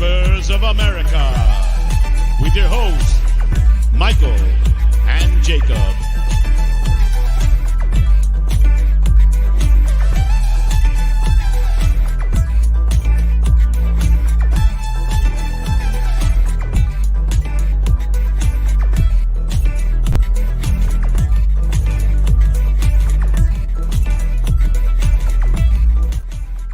Spurs of America, with your hosts, Michael and Jacob.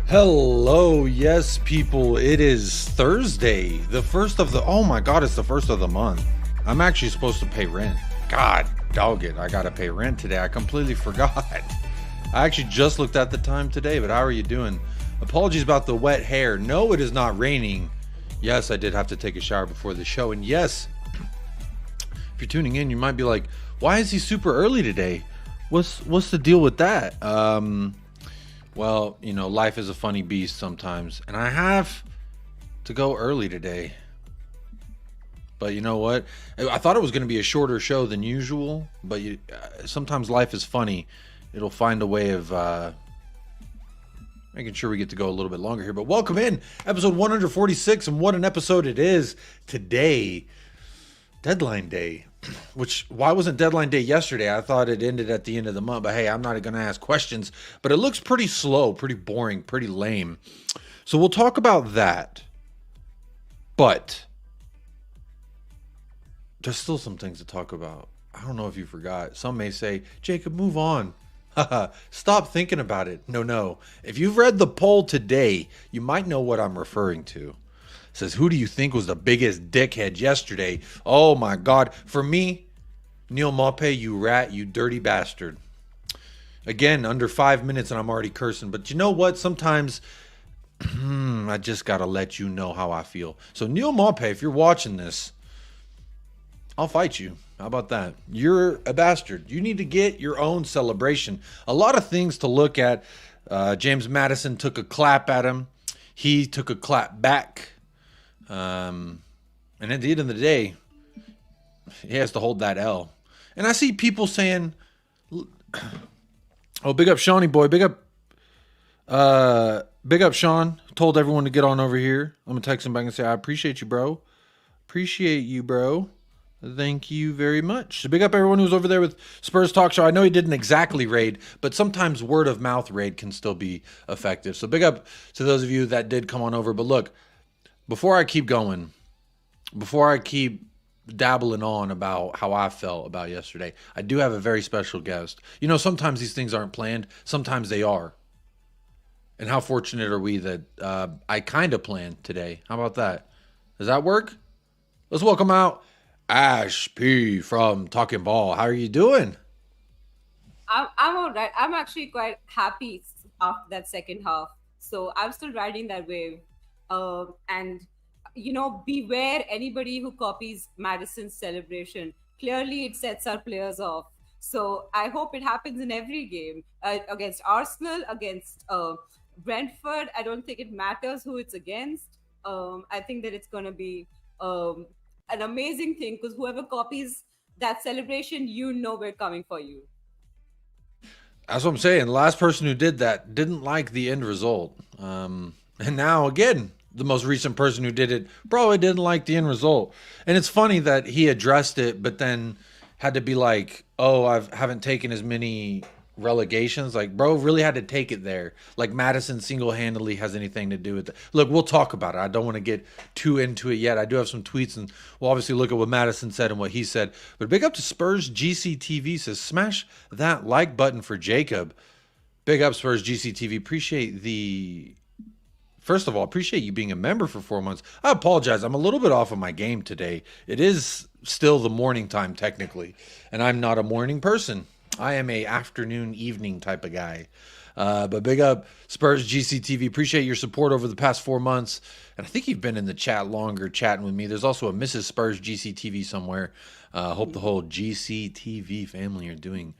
Hello, yes, people. It is Thursday, the first of the. Oh my God, it's the first of the month. I'm actually supposed to pay rent. God, dog it. I gotta pay rent today. I completely forgot. I actually just looked at the time today, but how are you doing? Apologies about the wet hair. No, it is not raining. Yes, I did have to take a shower before the show. And yes, if you're tuning in, you might be like, why is he super early today? What's the deal with that? Well, you know, life is a funny beast sometimes, and I have to go early today. But you know what? I thought it was going to be a shorter show than usual, but sometimes life is funny. It'll find a way of making sure we get to go a little bit longer here. But welcome in, episode 146, and what an episode it is today. Deadline day. Which, why wasn't deadline day yesterday? I thought it ended at the end of the month, but hey, I'm not going to ask questions. But it looks pretty slow, pretty boring, pretty lame. So we'll talk about that. But there's still some things to talk about. I don't know if you forgot. Some may say, Jacob, move on. Stop thinking about it. No. If you've read the poll today, you might know what I'm referring to. Says, who do you think was the biggest dickhead yesterday? Oh my God. For me, Neil Maupay, you rat, you dirty bastard. Again, under 5 minutes and I'm already cursing. But you know what? Sometimes I just got to let you know how I feel. So Neil Maupay, if you're watching this, I'll fight you. How about that? You're a bastard. You need to get your own celebration. A lot of things to look at. James Madison took a clap at him. He took a clap back. And at the end of the day, he has to hold that L. And I see people saying, oh, big up Shawnee boy, big up Sean, told everyone to get on over here. I'm gonna text him back and say, I appreciate you, bro. Thank you very much. So big up everyone who's over there with Spurs Talk Show. I know he didn't exactly raid, but sometimes word of mouth raid can still be effective. So big up to those of you that did come on over. But look, before I keep going, before I keep dabbling on about how I felt about yesterday, I do have a very special guest. You know, sometimes these things aren't planned. Sometimes they are. And how fortunate are we that I kind of planned today? How about that? Does that work? Let's welcome out Ash P from Talking Ball. How are you doing? I'm all right. I'm actually quite happy after that second half. So I'm still riding that wave. And, you know, beware anybody who copies Madison's celebration. Clearly, it sets our players off. So I hope it happens in every game against Arsenal, against Brentford. I don't think it matters who it's against. I think that it's going to be an amazing thing because whoever copies that celebration, you know we're coming for you. That's what I'm saying. The last person who did that didn't like the end result. And now, again, the most recent person who did it probably didn't like the end result. And it's funny that he addressed it, but then had to be like, oh, I haven't taken as many relegations. Like, bro, really had to take it there. Like Madison single-handedly has anything to do with it. Look, we'll talk about it. I don't want to get too into it yet. I do have some tweets, and we'll obviously look at what Madison said and what he said. But big up to Spurs GCTV. Says, smash that like button for Jacob. Big up Spurs GCTV. Appreciate the... First of all, appreciate you being a member for 4 months. I apologize. I'm a little bit off of my game today. It is still the morning time technically, and I'm not a morning person. I am a afternoon, evening type of guy. But big up Spurs GCTV. Appreciate your support over the past 4 months. And I think you've been in the chat longer chatting with me. There's also a Mrs. Spurs GCTV somewhere. Hope the whole GCTV family are doing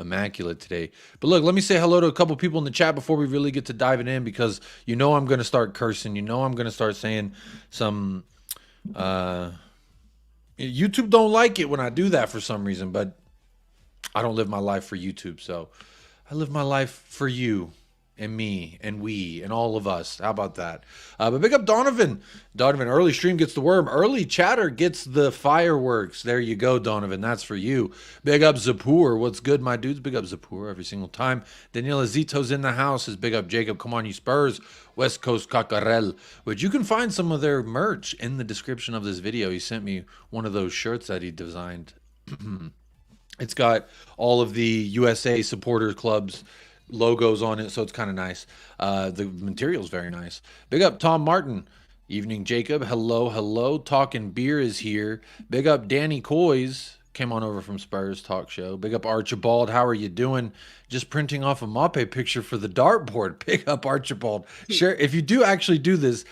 immaculate today. But look, let me say hello to a couple people in the chat before we really get to diving in, because you know I'm going to start cursing. You know I'm going to start saying some... YouTube don't like it when I do that for some reason, but I don't live my life for YouTube, so I live my life for you and me and we and all of us. How about that? But big up Donovan. Donovan, early stream gets the worm. Early chatter gets the fireworks. There you go, Donovan. That's for you. Big up Zapur. What's good, my dudes? Big up Zapur every single time. Daniela Zito's in the house. Is big up Jacob. Come on, you Spurs. West Coast Cacarel. Which you can find some of their merch in the description of this video. He sent me one of those shirts that he designed. It's got all of the USA supporter clubs logos on it, so it's kind of nice. The material's very nice. Big up Tom Martin. Evening, Jacob. Hello, hello. Talking Beer is here. Big up Danny Coys. Came on over from Spurs Talk Show. Big up Archibald. How are you doing? Just printing off a Mape picture for the dartboard. Big up Archibald. Share if you do actually do this.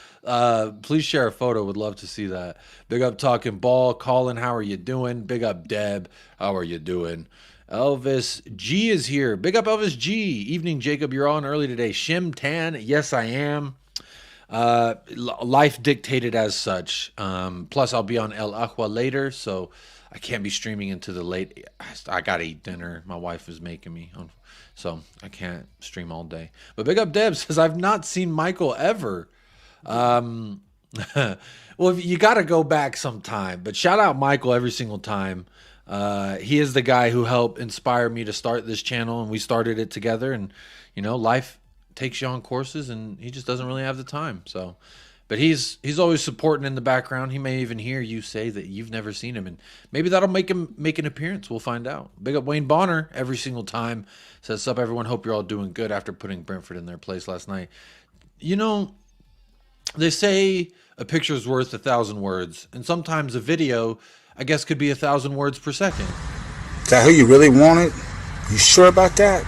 Please share a photo. Would love to see that. Big up Talking Ball. Colin, how are you doing? Big up Deb. How are you doing? Elvis G is here. Big up Elvis G. Evening, Jacob. You're on early today. Shim Tan. Yes, I am. Life dictated as such. Plus, I'll be on El Aqua later, so I can't be streaming into the late. I gotta eat dinner. My wife is making me, so I can't stream all day. But big up Deb says I've not seen Michael ever. Well, you got to go back sometime. But shout out Michael every single time. He is the guy who helped inspire me to start this channel, and we started it together. And you know, life takes you on courses, and he just doesn't really have the time. So. But he's always supporting in the background. He may even hear you say that you've never seen him, and maybe that'll make him make an appearance. We'll find out. Big up Wayne Bonner every single time. Says, "Sup, everyone. Hope you're all doing good after putting Brentford in their place last night." You know, they say a picture's worth 1,000 words, and sometimes a video, I guess, could be 1,000 words per second. Is that who you really wanted? You sure about that?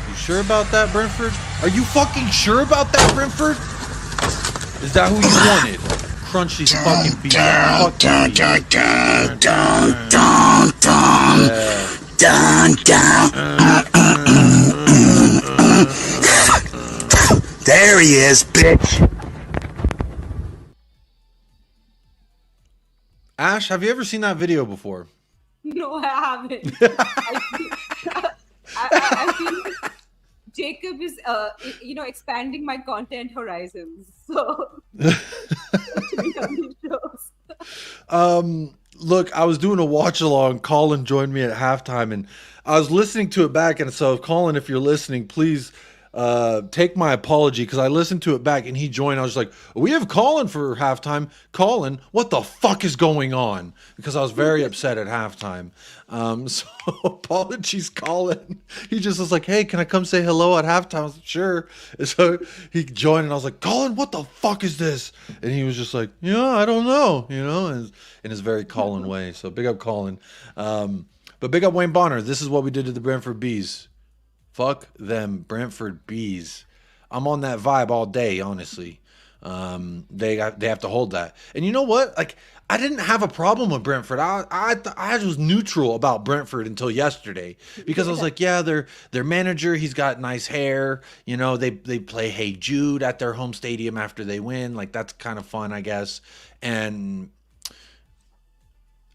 You sure about that, Brentford? Are you fucking sure about that, Brentford? Is that who you wanted? Crunch these fucking beats. There he is, bitch. Ash, have you ever seen that video before? No, I haven't. I feel like Jacob is, expanding my content horizons. So, look, I was doing a watch along. Colin joined me at halftime, and I was listening to it back. And so, Colin, if you're listening, please take my apology, because I listened to it back and he joined. I was like, we have Colin for halftime. Colin, what the fuck is going on? Because I was very upset at halftime. So apologies, Colin. He just was like, hey, can I come say hello at halftime? I was like, sure. And so he joined, and I was like, Colin, what the fuck is this? And he was just like, yeah, I don't know, in his very Colin way. So big up Colin. But big up Wayne Bonner. This is what we did to the Brentford Bees. Fuck them Brentford Bees. I'm on that vibe all day, honestly. They have to hold that. And you know what? Like, I didn't have a problem with Brentford. I was neutral about Brentford until yesterday, because I was like, yeah, their manager, he's got nice hair. They play Hey Jude at their home stadium after they win. Like, that's kind of fun, I guess. And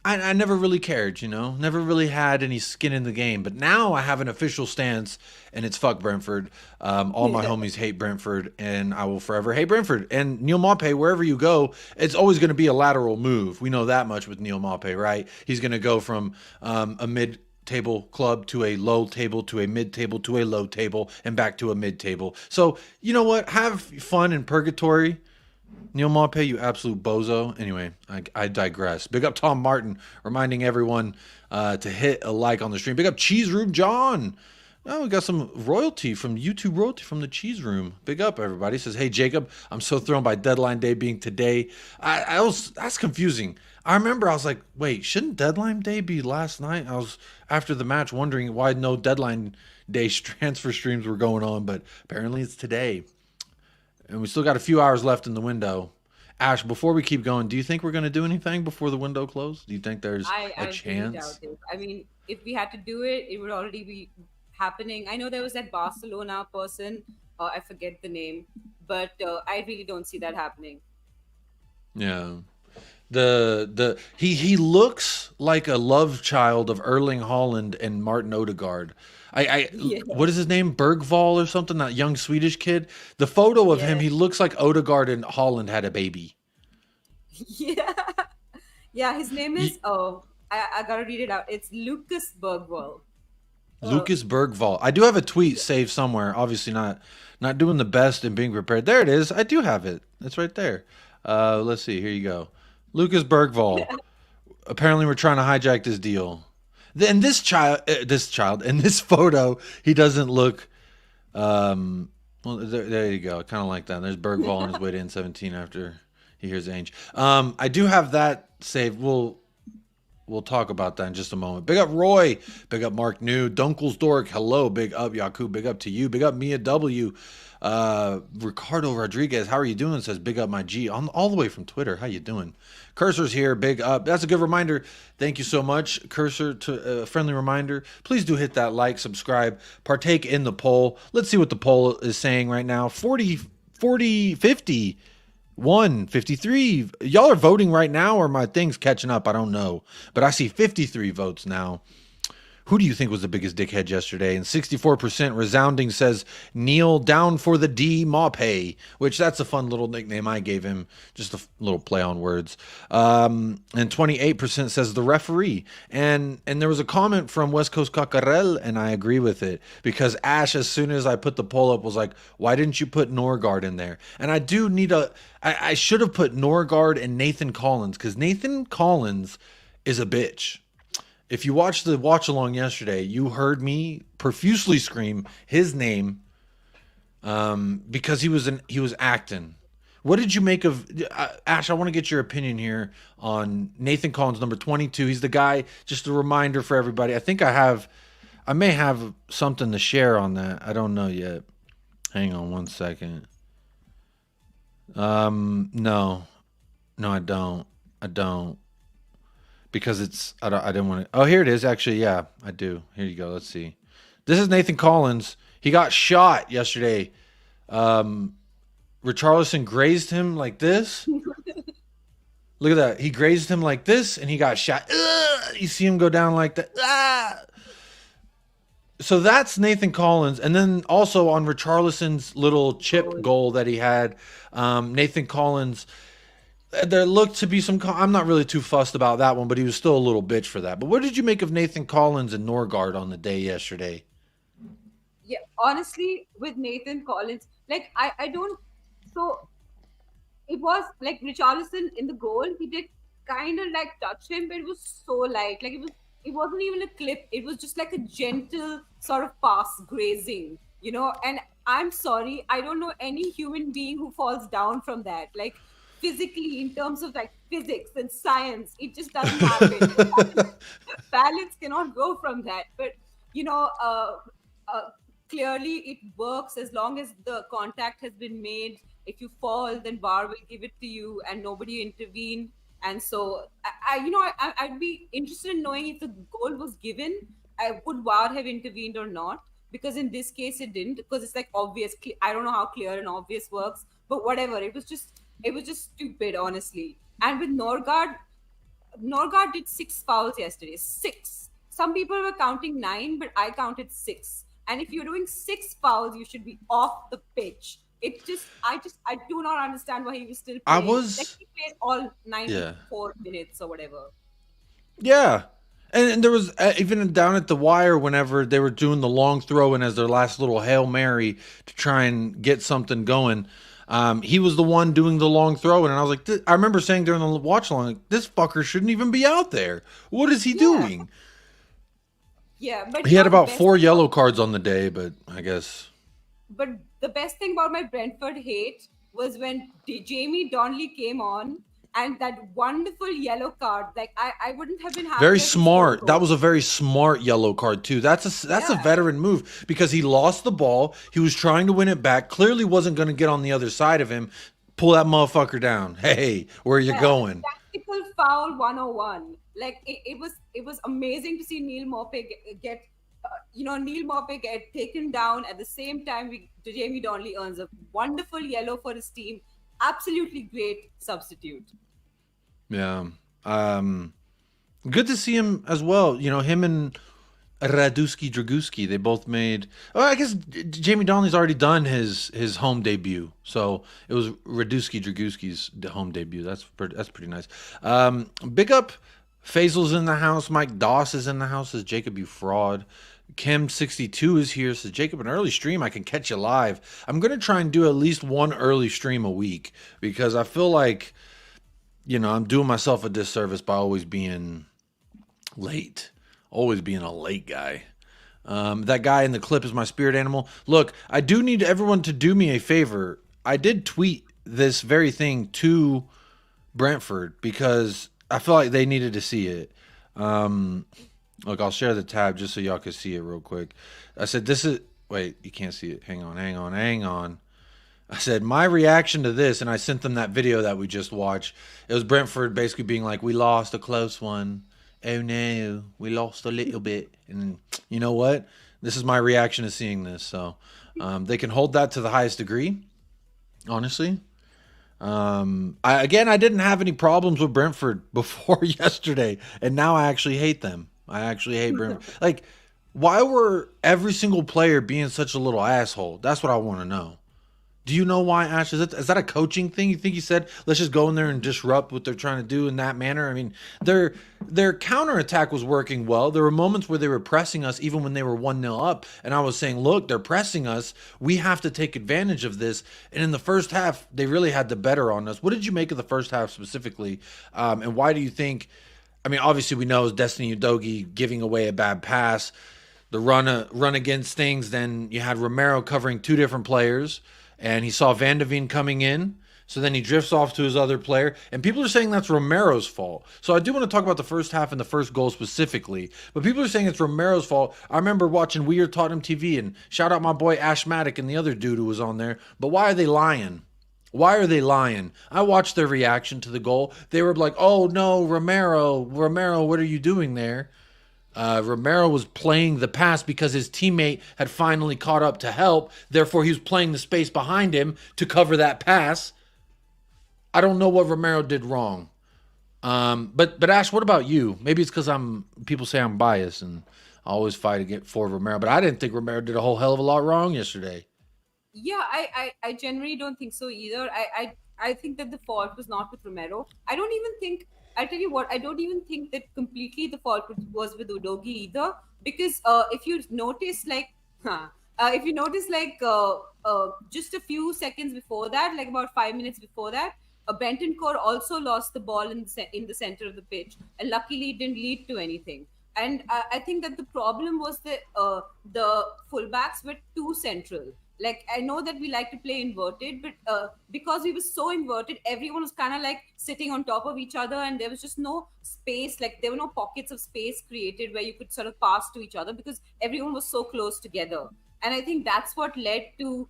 I never really cared, never really had any skin in the game. But now I have an official stance, and it's fuck Brentford. All my homies hate Brentford, and I will forever hate Brentford. And Neil Maupay, wherever you go, it's always going to be a lateral move. We know that much with Neil Maupay, right? He's going to go from a mid-table club to a low table to a mid-table to a low table and back to a mid-table. So, you know what? Have fun in purgatory. Neil Maupay, you absolute bozo. Anyway, I digress. Big up Tom Martin, reminding everyone to hit a like on the stream. Big up Cheese Room John. Oh, we got some royalty from YouTube royalty from the Cheese Room. Big up, everybody. Says, hey, Jacob, I'm so thrown by deadline day being today. That's confusing. I remember I was like, wait, shouldn't deadline day be last night? I was, after the match, wondering why no deadline day transfer streams were going on, but apparently it's today. And we still got a few hours left in the window. Ash, before we keep going, do you think we're going to do anything before the window closes? Do you think there's a chance? Really doubt it. I mean, if we had to do it, it would already be happening. I know there was that Barcelona person. I forget the name. But I really don't see that happening. Yeah. He looks like a love child of Erling Haaland and Martin Odegaard. What is his name? Bergvall or something? That young Swedish kid. The photo of him, he looks like Odegaard and Haaland had a baby. Yeah. Yeah, his name is I gotta read it out. It's Lucas Bergwall. Lucas Bergvall. I do have a tweet saved somewhere. Obviously not doing the best in being prepared. There it is. I do have it. It's right there. Let's see. Here you go. Lucas Bergvall. Apparently we're trying to hijack this deal. Then this child, in this photo, he doesn't look. Well, there you go. Kind of like that. There's Bergvall on his way to N17 after he hears Ainge. I do have that saved. We'll talk about that in just a moment. Big up Roy. Big up Mark New. Dunkelsdork. Hello. Big up Yakub. Big up to you. Big up Mia W. Ricardo Rodriguez. How are you doing? Says big up my G. All the way from Twitter. How you doing? Cursor's here. Big up. That's a good reminder. Thank you so much, Cursor. To a friendly reminder. Please do hit that like, subscribe, partake in the poll. Let's see what the poll is saying right now. 40, 50. 153. Y'all are voting right now, or my thing's catching up? I don't know, but I see 53 votes now. Who do you think was the biggest dickhead yesterday? And 64% resounding says Neil down for the D Maupe, which that's a fun little nickname I gave him, just a little play on words. And 28% says the referee. And there was a comment from West Coast Cacarel, and I agree with it, because Ash, as soon as I put the poll up, was like, why didn't you put Norgard in there? And I do need I should have put Norgard and Nathan Collins, because Nathan Collins is a bitch. If you watched the watch along yesterday, you heard me profusely scream his name because he was acting. What did you make of Ash? I want to get your opinion here on Nathan Collins, number 22. He's the guy. Just a reminder for everybody. I may have something to share on that. I don't know yet. Hang on one second. No, I don't. Because I didn't want to. Oh, here it is. Actually, yeah, I do. Here you go. Let's see. This is Nathan Collins. He got shot yesterday. Richarlison grazed him like this. Look at that. He grazed him like this, and he got shot. You see him go down like that. So that's Nathan Collins. And then also on Richarlison's little chip goal that he had, Nathan Collins. There looked to be some. I'm not really too fussed about that one, but he was still a little bitch for that. But what did you make of Nathan Collins and Norgard on the day yesterday? Yeah, honestly, with Nathan Collins, like I don't. So it was like Richarlison in the goal. He did kind of like touch him, but it was so light. Like it wasn't even a clip. It was just like a gentle sort of pass, grazing, And I'm sorry, I don't know any human being who falls down from that. Like, physically, in terms of like physics and science, it just doesn't happen. Balance cannot go from that. But clearly it works as long as the contact has been made. If you fall, then VAR will give it to you, and nobody intervened. And so I'd be interested in knowing if the goal was given, would VAR have intervened or not? Because in this case it didn't, because it's like obvious. I don't know how clear and obvious works, but whatever. It was just stupid, honestly. And with Norgard did 6 fouls yesterday. 6. Some people were counting 9, but I counted 6. And if you're doing 6 fouls, you should be off the pitch. I do not understand why he was still playing. He played all 94 minutes or whatever. Yeah. And there was even down at the wire whenever they were doing the long throw and as their last little Hail Mary to try and get something going. He was the one doing the long throw, and I was like, I remember saying during the watch along, like, this fucker shouldn't even be out there. What is he doing? Yeah, but he had about 4 yellow cards on the day, but I guess. But the best thing about my Brentford hate was when Jamie Donnelly came on, and that wonderful yellow card. Like I wouldn't have been happy. Very smart. That was a very smart yellow card too. That's a veteran move, because he lost the ball. He was trying to win it back. Clearly wasn't going to get on the other side of him. Pull that motherfucker down. Hey, where are you going? Tactical foul 101. Like it was amazing to see Neil Maupay get taken down. At the same time, Jamie Donnelly earns a wonderful yellow for his team. Absolutely great substitute. Yeah. Good to see him as well. You know, him and Raduski Draguski, they both made. Oh, I guess Jamie Donnelly's already done his home debut, so it was Raduski Draguski's home debut. That's pretty nice. Big up, Faisal's in the house. Mike Doss is in the house. Says Jacob, you fraud. Kim62 is here. Says Jacob, an early stream. I can catch you live. I'm gonna try and do at least one early stream a week because I feel like, you know, I'm doing myself a disservice by always being late. Always being a late guy. That guy in the clip is my spirit animal. Look, I do need everyone to do me a favor. I did tweet this very thing to Brentford because I feel like they needed to see it. Look, I'll share the tab just so y'all can see it real quick. I said, this is... Wait, you can't see it. Hang on. I said, my reaction to this, and I sent them that video that we just watched. It was Brentford basically being like, we lost a close one. Oh no, we lost a little bit. And you know what? This is my reaction to seeing this. So they can hold that to the highest degree, honestly. I didn't have any problems with Brentford before yesterday, and now I actually hate them. I actually hate Brentford. Like, why were every single player being such a little asshole? That's what I want to know. Do you know why, Ash? Is that a coaching thing? You think he said, let's just go in there and disrupt what they're trying to do in that manner? I mean, their counterattack was working well. There were moments where they were pressing us even when they were 1-0 up. And I was saying, look, they're pressing us. We have to take advantage of this. And in the first half, they really had the better on us. What did you make of the first half specifically? And why do you think, I mean, obviously we know it's Destiny Udogie giving away a bad pass, the run against things. Then you had Romero covering two different players. And he saw Van de Ven coming in, so then he drifts off to his other player. And people are saying that's Romero's fault. So I do want to talk about the first half and the first goal specifically. But people are saying it's Romero's fault. I remember watching We Are Tottenham TV, and shout out my boy Ashmatic and the other dude who was on there. But why are they lying? Why are they lying? I watched their reaction to the goal. They were like, oh, no, Romero, what are you doing there? Romero was playing the pass because his teammate had finally caught up to help. Therefore, he was playing the space behind him to cover that pass. I don't know what Romero did wrong. But Ash, what about you? Maybe it's because people say I'm biased and I always fight for Romero. But I didn't think Romero did a whole hell of a lot wrong yesterday. Yeah, I generally don't think so either. I think that the fault was not with Romero. I'll tell you what, I don't even think that completely the fault was with Udogie either, because if you notice, just a few seconds before that, like about 5 minutes before that, Bentancur also lost the ball in the center of the pitch, and luckily it didn't lead to anything. And I think that the problem was that the fullbacks were too central. Like, I know that we like to play inverted, but because we were so inverted, everyone was kind of like sitting on top of each other, and there was just no space. Like, there were no pockets of space created where you could sort of pass to each other because everyone was so close together. And I think that's what led to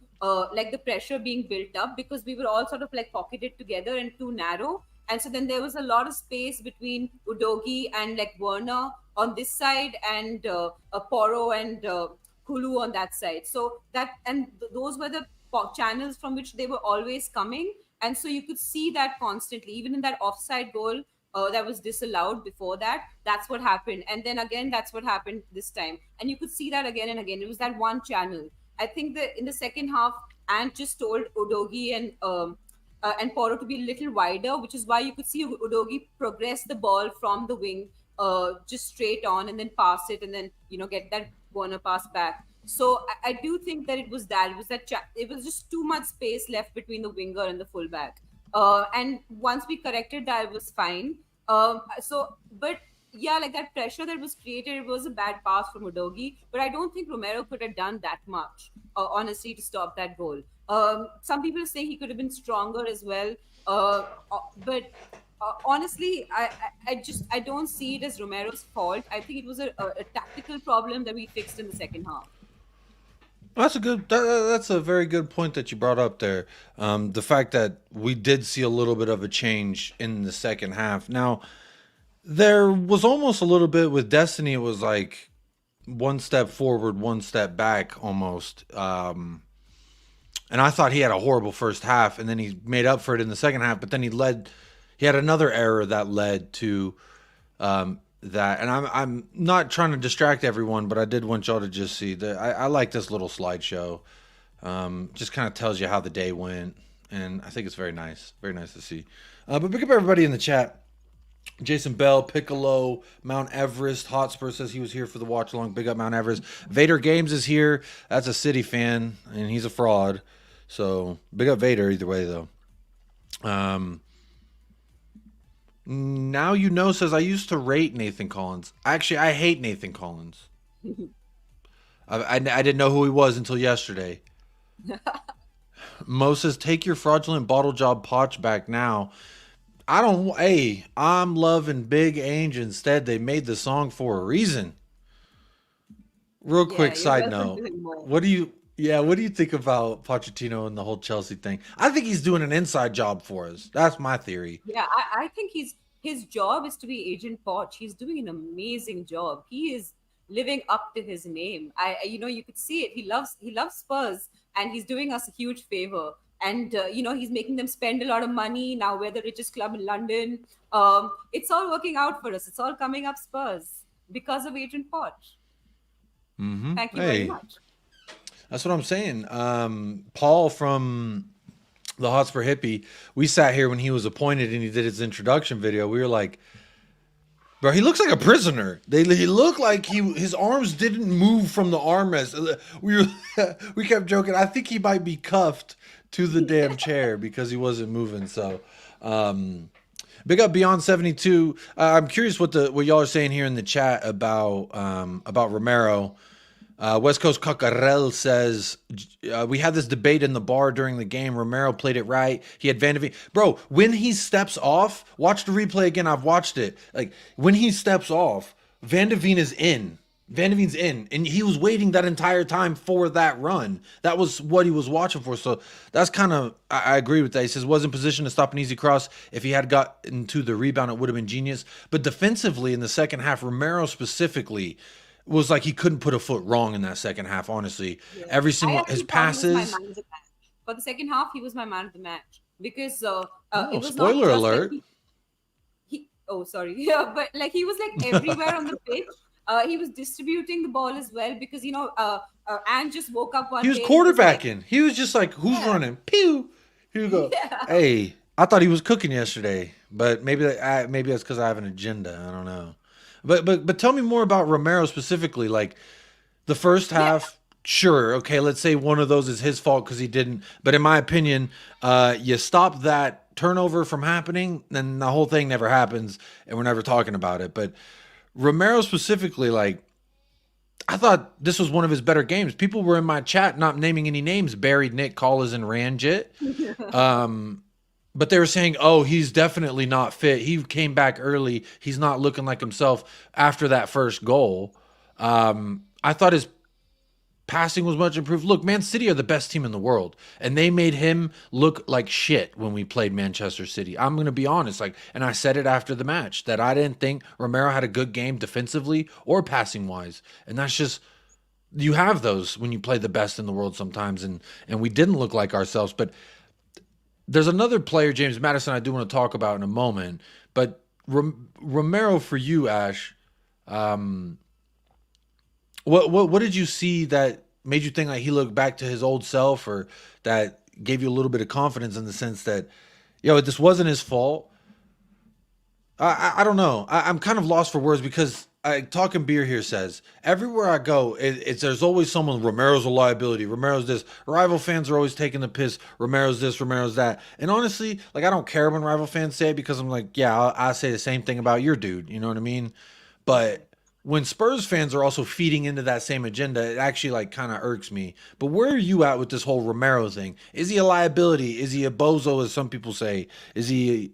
like the pressure being built up, because we were all sort of like pocketed together and too narrow. And so then there was a lot of space between Udogie and like Werner on this side, and Porro and Kulu on that side. So those were the channels from which they were always coming. And so you could see that constantly, even in that offside goal that was disallowed before that. That's what happened. And then again, that's what happened this time. And you could see that again and again. It was that one channel. I think that in the second half, Ant just told Udogie and Porro to be a little wider, which is why you could see Udogie progress the ball from the wing just straight on, and then pass it, and then get that Werner pass back. So I do think that it was just too much space left between the winger and the fullback. And once we corrected that, it was fine. But yeah, like that pressure that was created, it was a bad pass from Udogie. But I don't think Romero could have done that much, honestly, to stop that goal. Some people are saying he could have been stronger as well. But honestly, I don't see it as Romero's fault. I think it was a tactical problem that we fixed in the second half. That's a very good point that you brought up there. The fact that we did see a little bit of a change in the second half. Now, there was almost a little bit with Destiny. It was like one step forward, one step back almost. And I thought he had a horrible first half, and then he made up for it in the second half. But then he he had another error that led to that. And I'm not trying to distract everyone, but I did want y'all to just see that I like this little slideshow. Just kind of tells you how the day went, and I think it's very nice to see. But pick up everybody in the chat. Jason Bell, Piccolo, Mount Everest, Hotspur says he was here for the watch along. Big up Mount Everest. Vader Games is here. That's a City fan, and he's a fraud. So big up Vader either way though. Now you know says I used to rate Nathan Collins. Actually, I hate Nathan Collins. I didn't know who he was until yesterday. Mo says take your fraudulent bottle job potch back now. I'm loving Big Ange instead. They made the song for a reason. Real quick side note. What do you think about Pochettino and the whole Chelsea thing? I think he's doing an inside job for us. That's my theory. Yeah, I think his job is to be Agent Poch. He's doing an amazing job. He is living up to his name. You could see it. He loves Spurs, and he's doing us a huge favor. And he's making them spend a lot of money. Now we're the richest club in London. It's all working out for us. It's all coming up Spurs because of Agent Poch. Mm-hmm. Thank you very much. That's what I'm saying. Paul from the Hotspur Hippie, we sat here when he was appointed and he did his introduction video. We were like, bro, he looks like a prisoner. He looked like his arms didn't move from the armrest. We kept joking. I think he might be cuffed to the damn chair because he wasn't moving. So, big up Beyond 72. I'm curious what y'all are saying here in the chat about Romero. West Coast Cocarel says we had this debate in the bar during the game. Romero played it right. He had Van de Ven. Bro, when he steps off, watch the replay again. I've watched it. Like when he steps off, Van de Ven is in. Van de Ven's in, and he was waiting that entire time for that run. That was what he was watching for. So that's kind of, I agree with that. He says, was in position to stop an easy cross. If he had gotten to the rebound, it would have been genius. But defensively in the second half, Romero specifically was like he couldn't put a foot wrong in that second half, honestly. Yeah. Every single, his passes. For the second half, he was my man of the match. Because it was spoiler not just alert. Sorry. Yeah, but like he was like everywhere on the pitch. He was distributing the ball as well because, Ange just woke up one day. He was quarterbacking. He was just like, who's running? Pew! Here you go. Yeah. Hey, I thought he was cooking yesterday, but maybe that's because I have an agenda. I don't know. But tell me more about Romero specifically. Like the first half, sure, okay, let's say one of those is his fault because he didn't. But in my opinion, you stop that turnover from happening, then the whole thing never happens, and we're never talking about it. But Romero specifically, like, I thought this was one of his better games. People were in my chat not naming any names, buried Nick, Collins, and Ranjit. But they were saying, oh, he's definitely not fit. He came back early. He's not looking like himself after that first goal. I thought his passing was much improved. Look, Man City are the best team in the world, and they made him look like shit when we played Manchester City. I'm going to be honest, and I said it after the match, that I didn't think Romero had a good game defensively or passing-wise. And that's just, you have those when you play the best in the world sometimes, and we didn't look like ourselves. But there's another player, James Maddison, I do want to talk about in a moment. But Romero, for you, Ash, what did you see that made you think like he looked back to his old self, or that gave you a little bit of confidence in the sense that, this wasn't his fault? I don't know. I'm kind of lost for words because Talking Beer here says, everywhere I go, there's always someone, Romero's a liability, Romero's this. Rival fans are always taking the piss, Romero's this, Romero's that. And honestly, like, I don't care when rival fans say it because I'm like, yeah, I say the same thing about your dude. You know what I mean? But when Spurs fans are also feeding into that same agenda, it actually like kind of irks me. But where are you at with this whole Romero thing? Is he a liability? Is he a bozo, as some people say? Is he...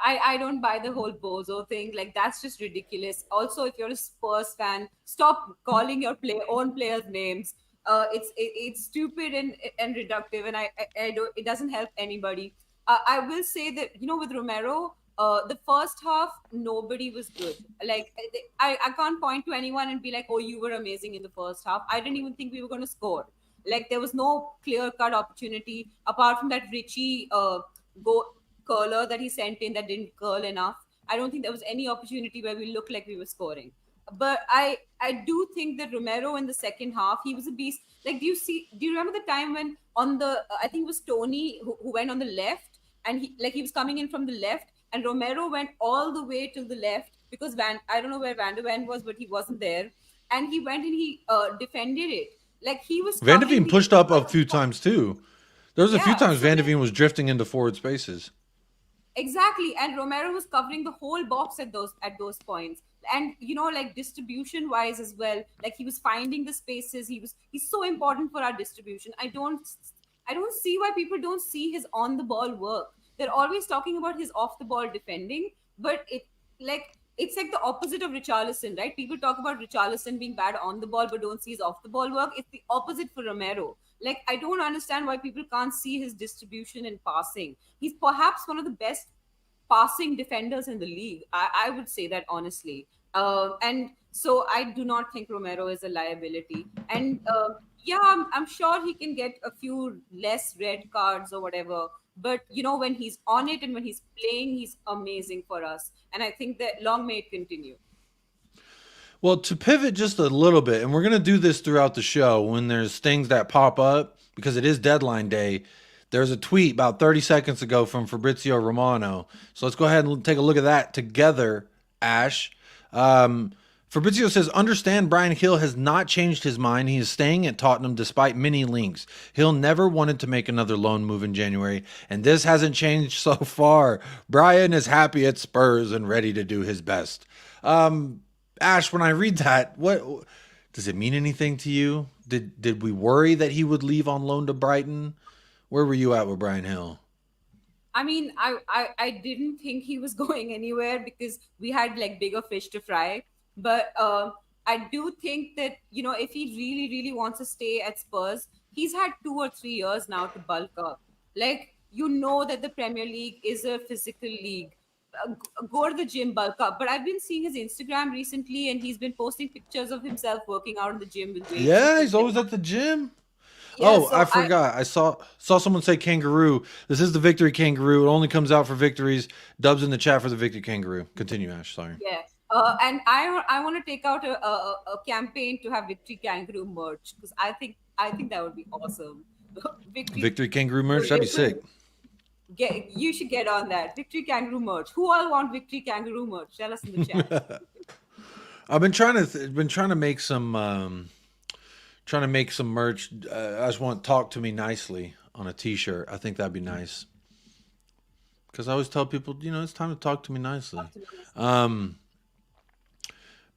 I don't buy the whole bozo thing. Like, that's just ridiculous. Also, if you're a Spurs fan, stop calling your own players names. It's stupid and reductive, and I don't. It doesn't help anybody. I will say that, with Romero, the first half, nobody was good. Like, I can't point to anyone and be like, oh, you were amazing in the first half. I didn't even think we were going to score. Like, there was no clear-cut opportunity apart from that Richie goal. curler that he sent in that didn't curl enough. I don't think there was any opportunity where we looked like we were scoring. But I do think that Romero in the second half, he was a beast. Like, do you remember the time when on the I think it was Tony who went on the left, and he was coming in from the left, and Romero went all the way to the left because I don't know where Van der Ven was, but he wasn't there, and he went and he defended it. Like, he was Van der covering Ven the pushed up a few times too. There was a few Yeah, times so Van der Ven was drifting into forward spaces. exactly, and Romero was covering the whole box at those points, and like distribution wise as well. Like, he was finding the spaces. He's so important for our distribution. I don't see why people don't see his on the ball work. They're always talking about his off the ball defending, but it's like the opposite of Richarlison, right? People talk about Richarlison being bad on the ball but don't see his off the ball work. It's the opposite for Romero. Like, I don't understand why people can't see his distribution and passing. He's perhaps one of the best passing defenders in the league. I would say that honestly. And so I do not think Romero is a liability. And yeah, I'm sure he can get a few less red cards or whatever. But when he's on it and when he's playing, he's amazing for us. And I think that long may it continue. Well, to pivot just a little bit, and we're going to do this throughout the show when there's things that pop up, because it is deadline day. There's a tweet about 30 seconds ago from Fabrizio Romano. So let's go ahead and take a look at that together, Ash. Fabrizio says, understand Bryan Gil has not changed his mind. He is staying at Tottenham despite many links. Gil never wanted to make another loan move in January, and this hasn't changed so far. Bryan is happy at Spurs and ready to do his best. Ash, when I read that, what does it mean anything to you? Did we worry that he would leave on loan to Brighton? Where were you at with Bryan Gil? I mean, I didn't think he was going anywhere because we had like bigger fish to fry. But I do think that, if he really, really wants to stay at Spurs, he's had 2 or 3 years now to bulk up. Like, that the Premier League is a physical league. Go to the gym, bulk up. But I've been seeing his Instagram recently, and he's been posting pictures of himself working out in the gym with weights. Yeah, he's always at the gym. Yeah, I forgot. I saw someone say kangaroo. This is the Victory Kangaroo. It only comes out for victories. Dubs in the chat for the Victory Kangaroo. Continue, Ash. Sorry. Yeah. And I want to take out a campaign to have Victory Kangaroo merch, because I think that would be awesome. Victory Kangaroo merch. That'd be sick. You should get on that. Victory Kangaroo merch. Who all want Victory Kangaroo merch? Tell us in the chat. I've been trying to make some merch. I just want "Talk to Me Nicely" on a T-shirt. I think that'd be nice, because I always tell people, it's time to talk to me nicely.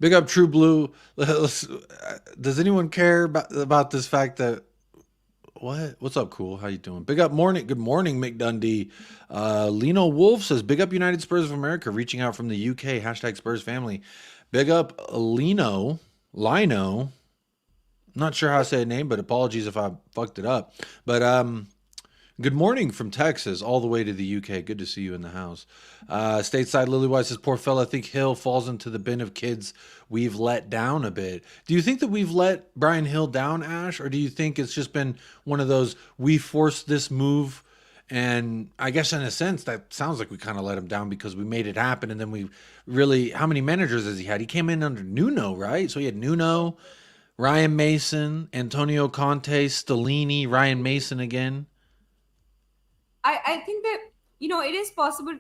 Big up True Blue. Does anyone care about this fact that what's up, cool? How you doing? Big up morning. Good morning, Mick Dundee. Lino Wolf says, big up United Spurs of America, reaching out from the UK. # Spurs family. Big up Lino. Not sure how to say the name, but apologies if I fucked it up. But good morning from Texas all the way to the UK. Good to see you in the house. Stateside Lily White says, poor fella, I think Gil falls into the bin of kids we've let down a bit. Do you think that we've let Bryan Gil down, Ash? Or do you think it's just been one of those, we forced this move? And I guess in a sense, that sounds like we kind of let him down because we made it happen. And then we really, how many managers has he had? He came in under Nuno, right? So he had Nuno, Ryan Mason, Antonio Conte, Stellini, Ryan Mason again. I think that it is possible.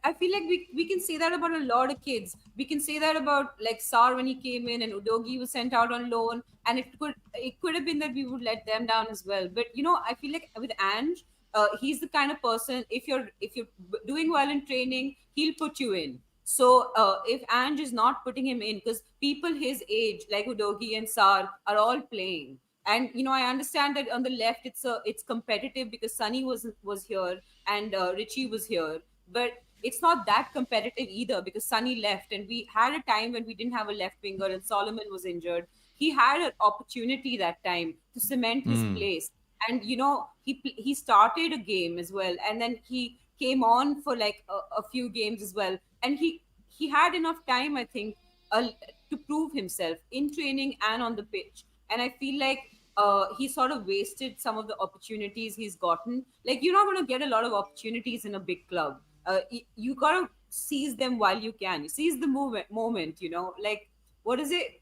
I feel like we can say that about a lot of kids. We can say that about like Sar when he came in, and Udogi was sent out on loan, and it could have been that we would let them down as well. But I feel like with Ange, he's the kind of person, if you're doing well in training, he'll put you in. So if Ange is not putting him in, because people his age like Udogi and Sar are all playing. And I understand that on the left it's competitive because Sonny was here and Richie was here, but it's not that competitive either because Sonny left, and we had a time when we didn't have a left winger and Solomon was injured. He had an opportunity that time to cement his place, and he started a game as well, and then he came on for like a few games as well, and he had enough time, I think, to prove himself in training and on the pitch. And I feel like he sort of wasted some of the opportunities he's gotten. Like, you're not going to get a lot of opportunities in a big club. You got to seize them while you can. You seize the moment, you know, like, what is it?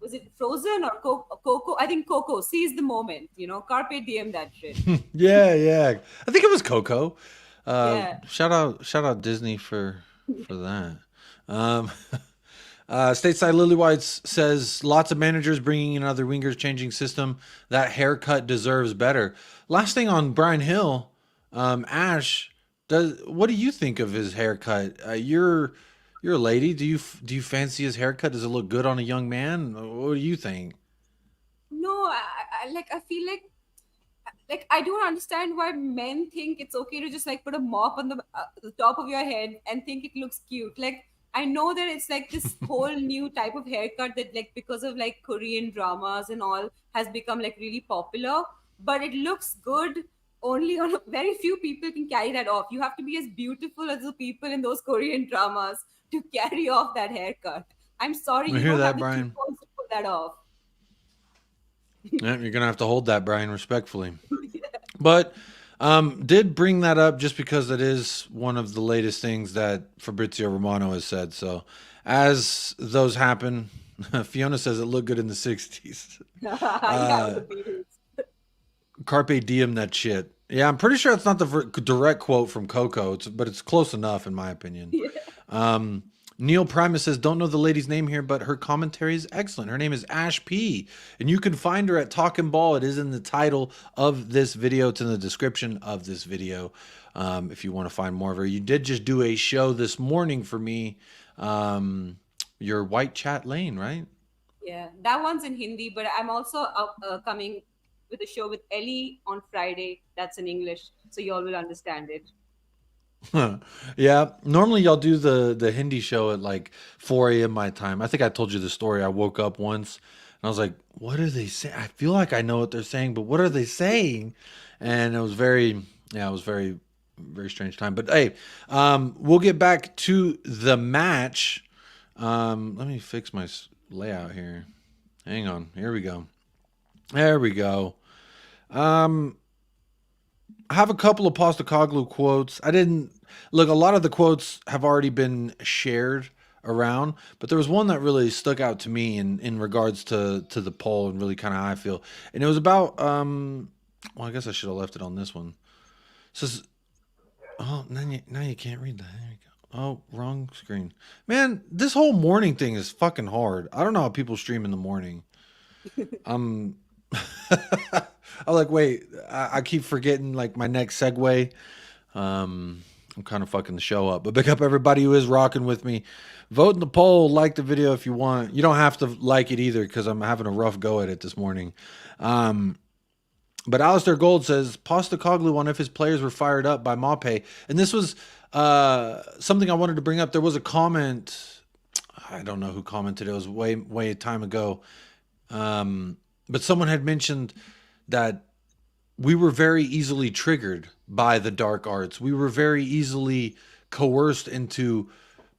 Was it Frozen or Coco? I think Coco. Seize the moment, you know, carpe diem that shit. Yeah. I think it was Coco. Yeah. Shout out Disney for that. Um, Stateside Lily Whites says lots of managers bringing in other wingers, changing system. That haircut deserves better. Last thing on Brian Hill, Ash, what do you think of his haircut? You're a lady. Do you fancy his haircut? Does it look good on a young man? What do you think? No, I feel like I don't understand why men think it's okay to just like put a mop on the top of your head and think it looks cute. Like, I know that it's like this whole new type of haircut that, like, because of like Korean dramas and all, has become like really popular, but it looks good only on very few people can carry that off. You have to be as beautiful as the people in those Korean dramas to carry off that haircut. I'm sorry, We you hear don't that, have the Brian. cheekbones to pull that off. Yeah, you're gonna have to hold that, Brian, respectfully. But did bring that up just because it is one of the latest things that Fabrizio Romano has said. So as those happen, Fiona says it looked good in the 60s. Yeah, with the Beatles. Carpe diem that shit. Yeah, I'm pretty sure it's not the direct quote from Coco, but it's close enough in my opinion. Neil Primus says, don't know the lady's name here, but her commentary is excellent. Her name is Ash P. And you can find her at Talkin' Ball. It is in the title of this video. It's in the description of this video if you want to find more of her. You did just do a show this morning for me. Your White Chat Lane, right? Yeah, that one's in Hindi, but I'm also coming with a show with Ellie on Friday. That's in English, so you all will understand it. Yeah, normally y'all do the Hindi show at like 4 a.m. my time. I think I told you the story. I woke up once and I was like, what are they saying? I feel like I know what they're saying, but what are they saying? And it was very strange time. But hey, we'll get back to the match. Let me fix my layout here. Hang on. Here we go. There we go. I have a couple of Postacoglu quotes. I didn't look. A lot of the quotes have already been shared around, but there was one that really stuck out to me in regards to the poll and really kind of how I feel. And it was about well, I guess I should have left it on this one. It says, oh, now you can't read that. There you go. Oh, wrong screen. Man, this whole morning thing is fucking hard. I don't know how people stream in the morning. I'm like, wait, I keep forgetting like my next segue. I'm kind of fucking the show up, but pick up everybody who is rocking with me. Vote in the poll, like the video if you want. You don't have to like it either because I'm having a rough go at it this morning. But Alistair Gold says Postacoglu on if his players were fired up by Maupay. And this was something I wanted to bring up. There was a comment. I don't know who commented. It was way time ago. But someone had mentioned that we were very easily triggered by the dark arts. We were very easily coerced into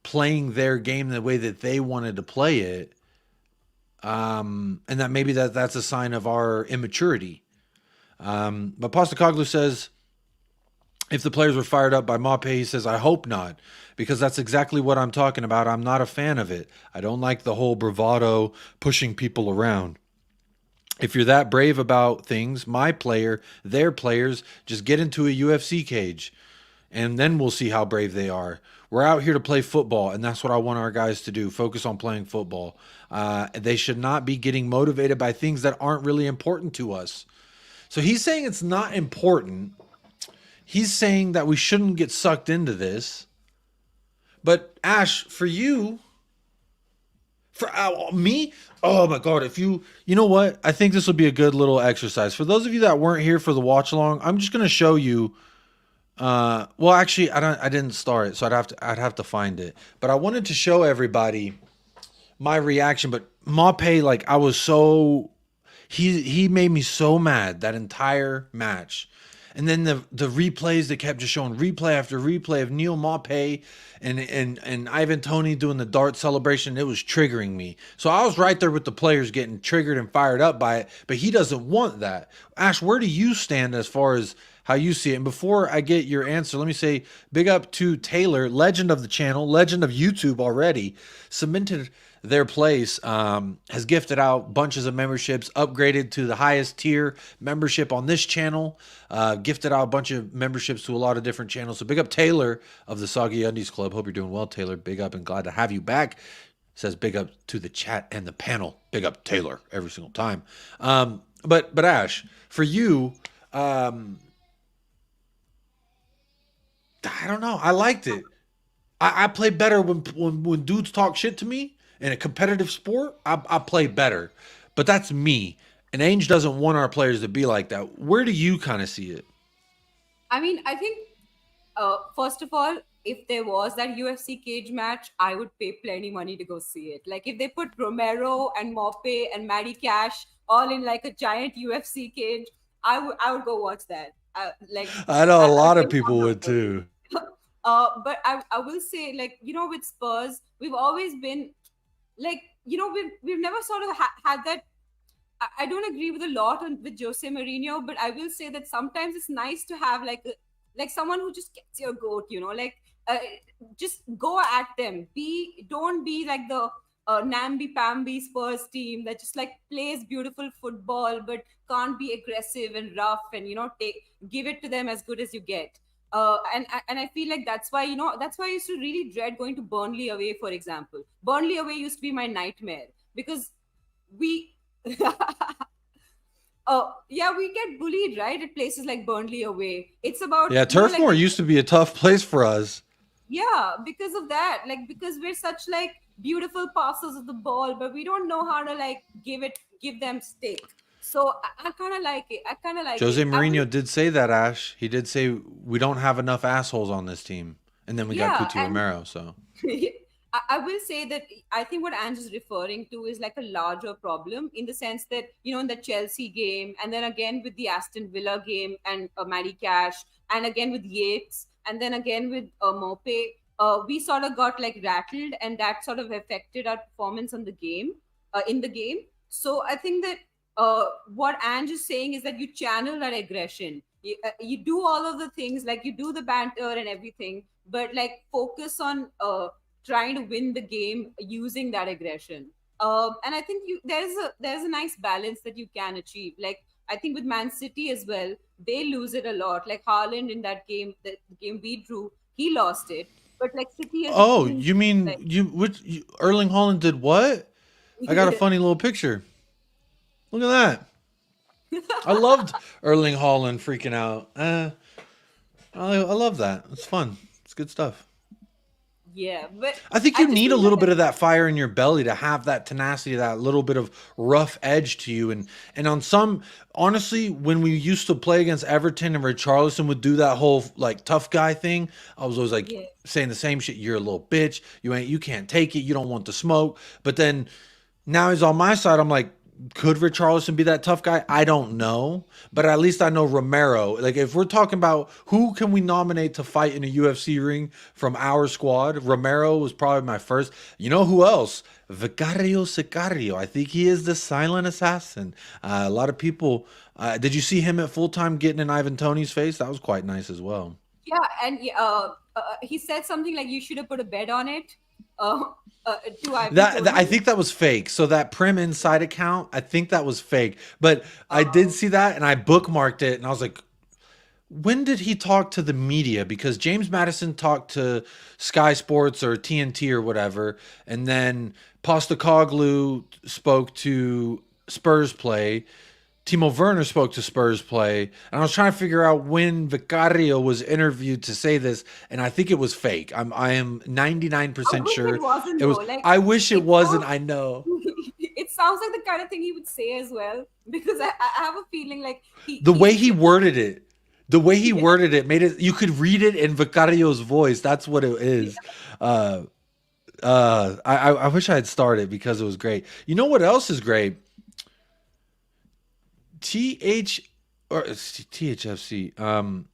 playing their game the way that they wanted to play it. And that maybe that's a sign of our immaturity. But Postacoglu says, if the players were fired up by Maupay, he says, I hope not, because that's exactly what I'm talking about. I'm not a fan of it. I don't like the whole bravado, pushing people around. If you're that brave about things, my player, their players, just get into a UFC cage, and then we'll see how brave they are. We're out here to play football, and that's what I want our guys to do, focus on playing football. They should not be getting motivated by things that aren't really important to us. So he's saying it's not important. He's saying that we shouldn't get sucked into this. But Ash, for you, for me, oh my God, if you know what? I think this will be a good little exercise. For those of you that weren't here for the watch along, I'm just going to show you. Well, actually, I didn't start it, so I'd have to find it. But I wanted to show everybody my reaction. But Maupay, like, I was so, he made me so mad that entire match. And then the replays, they kept just showing replay after replay of Neil Maupay and Ivan Toney doing the dart celebration. It was triggering me. So I was right there with the players getting triggered and fired up by it, but he doesn't want that. Ash, where do you stand as far as how you see it? And before I get your answer, let me say big up to Taylor, legend of the channel, legend of YouTube already, cemented their place, has gifted out bunches of memberships, upgraded to the highest tier membership on this channel, gifted out a bunch of memberships to a lot of different channels. So big up Taylor of the Soggy Undies Club. Hope you're doing well, Taylor. Big up and glad to have you back. Says big up to the chat and the panel. Big up Taylor every single time. But Ash, for you, I don't know. I liked it. I play better when dudes talk shit to me in a competitive sport. I play better, but that's me. And Ainge doesn't want our players to be like that. Where do you kind of see it? I mean, I think first of all, if there was that UFC cage match, I would pay plenty money to go see it. Like if they put Romero and Maupay and Matty Cash all in like a giant UFC cage, I would go watch that. I know a lot of people would too. But I will say, like, you know, with Spurs, we've always been like, you know, we've never sort of had that. I don't agree with a lot with Jose Mourinho, but I will say that sometimes it's nice to have like someone who just gets your goat, you know, like just go at them. Don't be like the namby-pamby Spurs team that just like plays beautiful football but can't be aggressive and rough and, you know, give it to them as good as you get. And I feel like that's why I used to really dread going to Burnley away, for example. Burnley away used to be my nightmare because we we get bullied, right, at places like Burnley away. It's about Turf Moor used to be a tough place for us. Yeah, because of that, like because we're such like beautiful passers of the ball, but we don't know how to like give them stake. So I kind of like it. Jose Mourinho did say that, Ash. He did say we don't have enough assholes on this team, and then we got Cuti Romero. So I will say that I think what Ange is referring to is like a larger problem in the sense that, you know, in the Chelsea game, and then again with the Aston Villa game and Matty Cash, and again with Yates, and then again with Maupay, we sort of got like rattled, and that sort of affected our performance on the game, in the game. So I think that what Ange is saying is that you channel that aggression. You do all of the things, like you do the banter and everything, but like focus on trying to win the game using that aggression. And I think there's a nice balance that you can achieve. Like I think with Man City as well, they lose it a lot. Like Haaland in that game, the game we drew, he lost it. But like City. You mean Erling Haaland did what? I got a funny little picture. Look at that. I loved Erling Haaland freaking out. I love that. It's fun. It's good stuff. Yeah, but I think you need a little bit of that fire in your belly to have that tenacity, that little bit of rough edge to you. And on some, honestly, when we used to play against Everton and Richarlison would do that whole like tough guy thing, I was always like saying the same shit. You're a little bitch. You can't take it. You don't want the smoke. But then now he's on my side. I'm like, could Richarlison be that tough guy? I don't know, but at least I know Romero. Like if we're talking about who can we nominate to fight in a UFC ring from our squad, Romero was probably my first. You know who else? Vicario Sicario. I think he is the silent assassin. A lot of people. Did you see him at full time getting in Ivan Toney's face? That was quite nice as well. Yeah, and he said something like you should have put a bet on it. I think that was fake. So that Prim Inside account, I think that was fake. But I did see that and I bookmarked it and I was like, when did he talk to the media? Because James Madison talked to Sky Sports or TNT or whatever, and then Postecoglou spoke to Spurs Play. Timo Werner spoke to Spurs Play, and I was trying to figure out when Vicario was interviewed to say this, and I think it was fake. I am 99% sure it was. Like, I wish it wasn't. I know. It sounds like the kind of thing he would say as well, because I have a feeling like the way he worded it made it. You could read it in Vicario's voice. That's what it is. I wish I had started because it was great. You know what else is great? or it's THFC.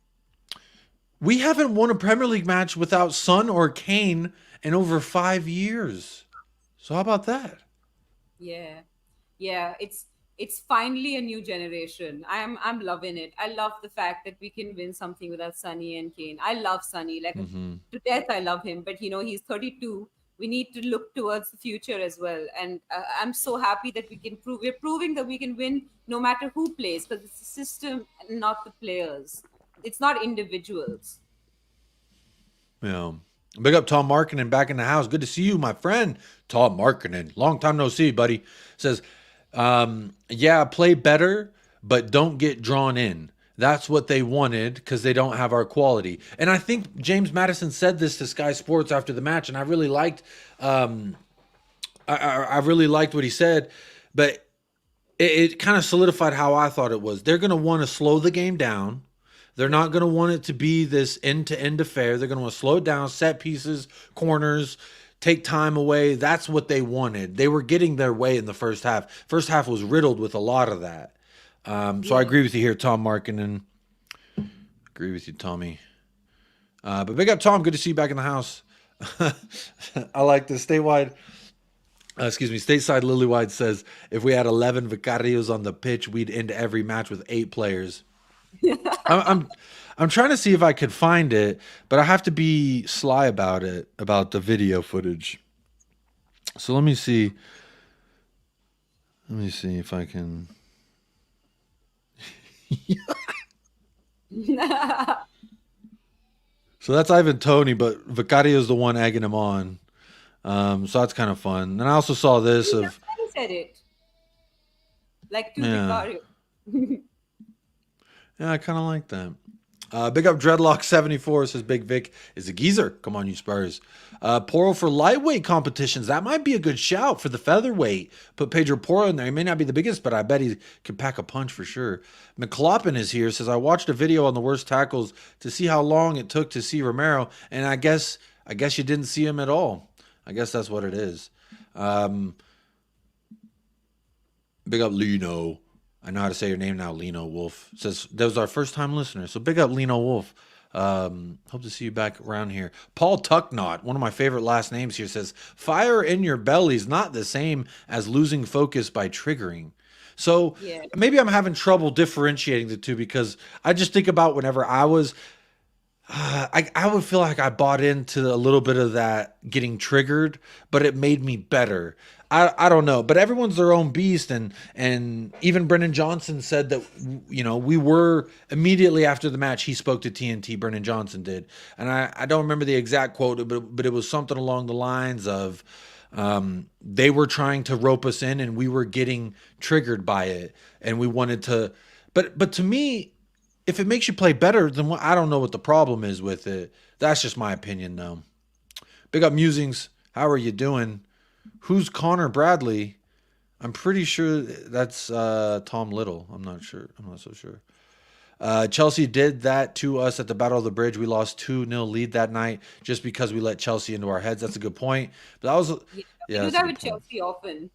We haven't won a Premier League match without Son or Kane in over 5 years. So how about that? Yeah, yeah. It's finally a new generation. I'm loving it. I love the fact that we can win something without Sonny and Kane. I love Sonny like to death. I love him, but he's 32. We need to look towards the future as well. And I'm so happy that we can prove. We're proving that we can win no matter who plays, because it's the system and not the players. It's not individuals. Yeah. Big up Tom Markkinen back in the house. Good to see you, my friend. Tom Markkinen. Long time no see, buddy. Says, yeah, play better, but don't get drawn in. That's what they wanted because they don't have our quality. And I think James Madison said this to Sky Sports after the match, and I really liked I really liked what he said, but it kind of solidified how I thought it was. They're going to want to slow the game down. They're not going to want it to be this end-to-end affair. They're going to want to slow it down, set pieces, corners, take time away. That's what they wanted. They were getting their way in the first half. First half was riddled with a lot of that. So I agree with you here, Tom Markkinen. Agree with you, Tommy. But big up, Tom. Good to see you back in the house. I like this. Stateside Lilywide says, if we had 11 Vicarios on the pitch, we'd end every match with 8 players. I'm trying to see if I could find it, but I have to be sly about it, about the video footage. So let me see. Let me see if I can. So that's Ivan Toney, but Vicario's the one egging him on. So that's kind of fun. And I also saw this of. I said it. Like to Yeah. Vicario. Yeah, I kind of like that. Big up Dreadlock74 says Big Vic is a geezer. Come on, you Spurs. Poro for lightweight competitions. That might be a good shout for the featherweight. Put Pedro Poro in there. He may not be the biggest, but I bet he can pack a punch for sure. McLaughlin is here. Says, I watched a video on the worst tackles to see how long it took to see Romero, and I guess you didn't see him at all. I guess that's what it is. Big up Lino. I know how to say your name now, Lino Wolf. Says that was our first time listener. So big up Lino Wolf. Hope to see you back around here. Paul Tucknot, one of my favorite last names here, says fire in your belly is not the same as losing focus by triggering. So maybe I'm having trouble differentiating the two, because I just think about whenever I was I would feel like I bought into a little bit of that getting triggered, but it made me better. I don't know, but everyone's their own beast, and even Brendan Johnson said that, we were immediately after the match, he spoke to TNT, Brendan Johnson did, and I don't remember the exact quote, but it was something along the lines of they were trying to rope us in and we were getting triggered by it, and we wanted to, but to me, if it makes you play better, then I don't know what the problem is with it. That's just my opinion, though. Big up Musings. How are you doing? Who's Connor Bradley? I'm pretty sure that's Tom Little. I'm not sure. I'm not so sure. Chelsea did that to us at the Battle of the Bridge. We lost 2-0 lead that night just because we let Chelsea into our heads. That's a good point. But that was We do that with Chelsea often.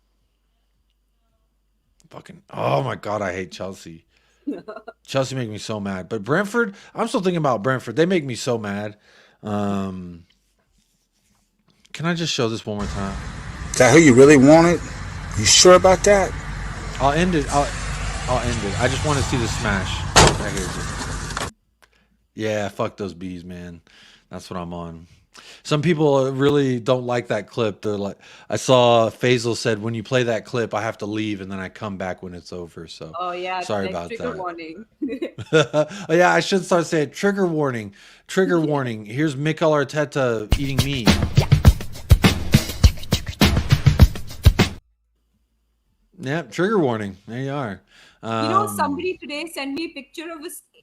Fucking, oh my God, I hate Chelsea. Chelsea make me so mad. But Brentford, I'm still thinking about Brentford. They make me so mad. Can I just show this one more time? Is that who you really wanted? You sure about that? I'll end it. I'll end it. I just want to see the smash right here. Yeah, fuck those bees, man. That's what I'm on. Some people really don't like that clip. They're like, I saw Faisal said, when you play that clip, I have to leave and then I come back when it's over. So sorry about trigger that. Warning. Oh, yeah, I should start saying trigger warning. Trigger warning. Here's Mikel Arteta eating meat. Yep, trigger warning. There you are. Somebody today sent me a picture of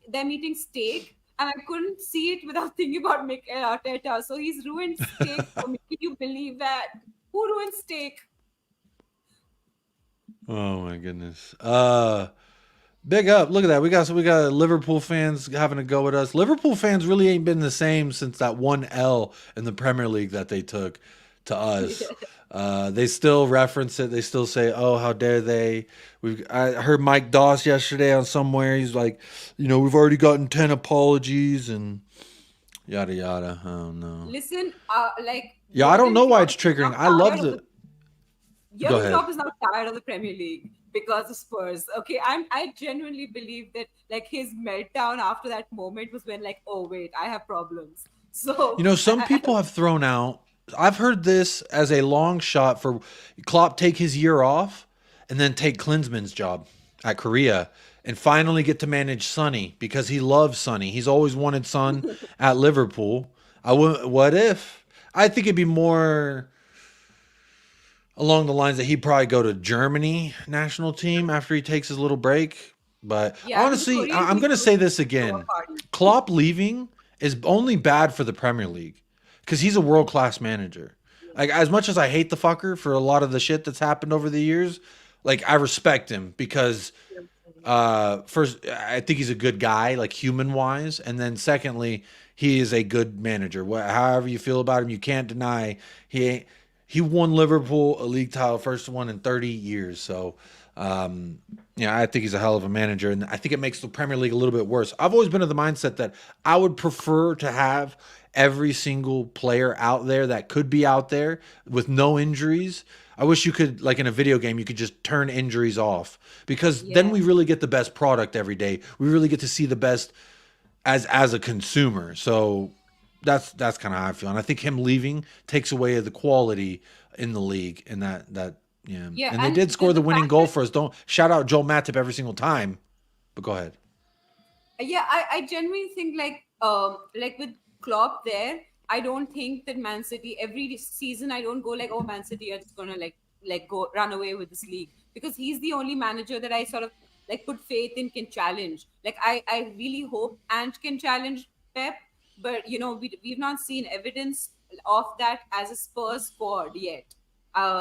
them eating steak, and I couldn't see it without thinking about Mikel Arteta. So he's ruined steak for me. Can you believe that? Who ruined steak? Oh my goodness. Big up. Look at that. We got Liverpool fans having a go at us. Liverpool fans really ain't been the same since that 1-L in the Premier League that they took to us. They still reference it. They still say, "Oh, how dare they?" I heard Mike Doss yesterday on somewhere. He's like, we've already gotten 10 apologies and yada yada. I don't know. Listen, Yeah, I don't know why it's triggering. I love the. Go ahead. Klopp is not tired of the Premier League because of Spurs. Okay, I genuinely believe that his meltdown after that moment was when oh wait, I have problems. So some people have thrown out. I've heard this as a long shot for Klopp take his year off and then take Klinsmann's job at Korea and finally get to manage Sonny because he loves Sonny. He's always wanted Son at Liverpool. What if? I think it'd be more along the lines that he'd probably go to Germany national team after he takes his little break. But honestly, I'm going to say this again. Klopp leaving is only bad for the Premier League because he's a world-class manager. Like, as much as I hate the fucker for a lot of the shit that's happened over the years, I respect him because first, I think he's a good guy, human-wise. And then secondly, he is a good manager. However you feel about him, you can't deny he won Liverpool a league title, first one in 30 years. So, I think he's a hell of a manager, and I think it makes the Premier League a little bit worse. I've always been of the mindset that I would prefer to have every single player out there that could be out there with no injuries. I wish you could, in a video game, you could just turn injuries off because then we really get the best product every day. We really get to see the best as a consumer. So that's kind of how I feel. And I think him leaving takes away the quality in the league and that. Yeah. And they did score the winning goal for us. Don't shout out Joel Matip every single time, but go ahead. Yeah, I genuinely think with Klopp there, I don't think that Man City every season I don't go oh, Man City are just gonna go run away with this league, because he's the only manager that I sort of put faith in can challenge. I really hope Ange can challenge Pep, but we've not seen evidence of that as a Spurs squad yet.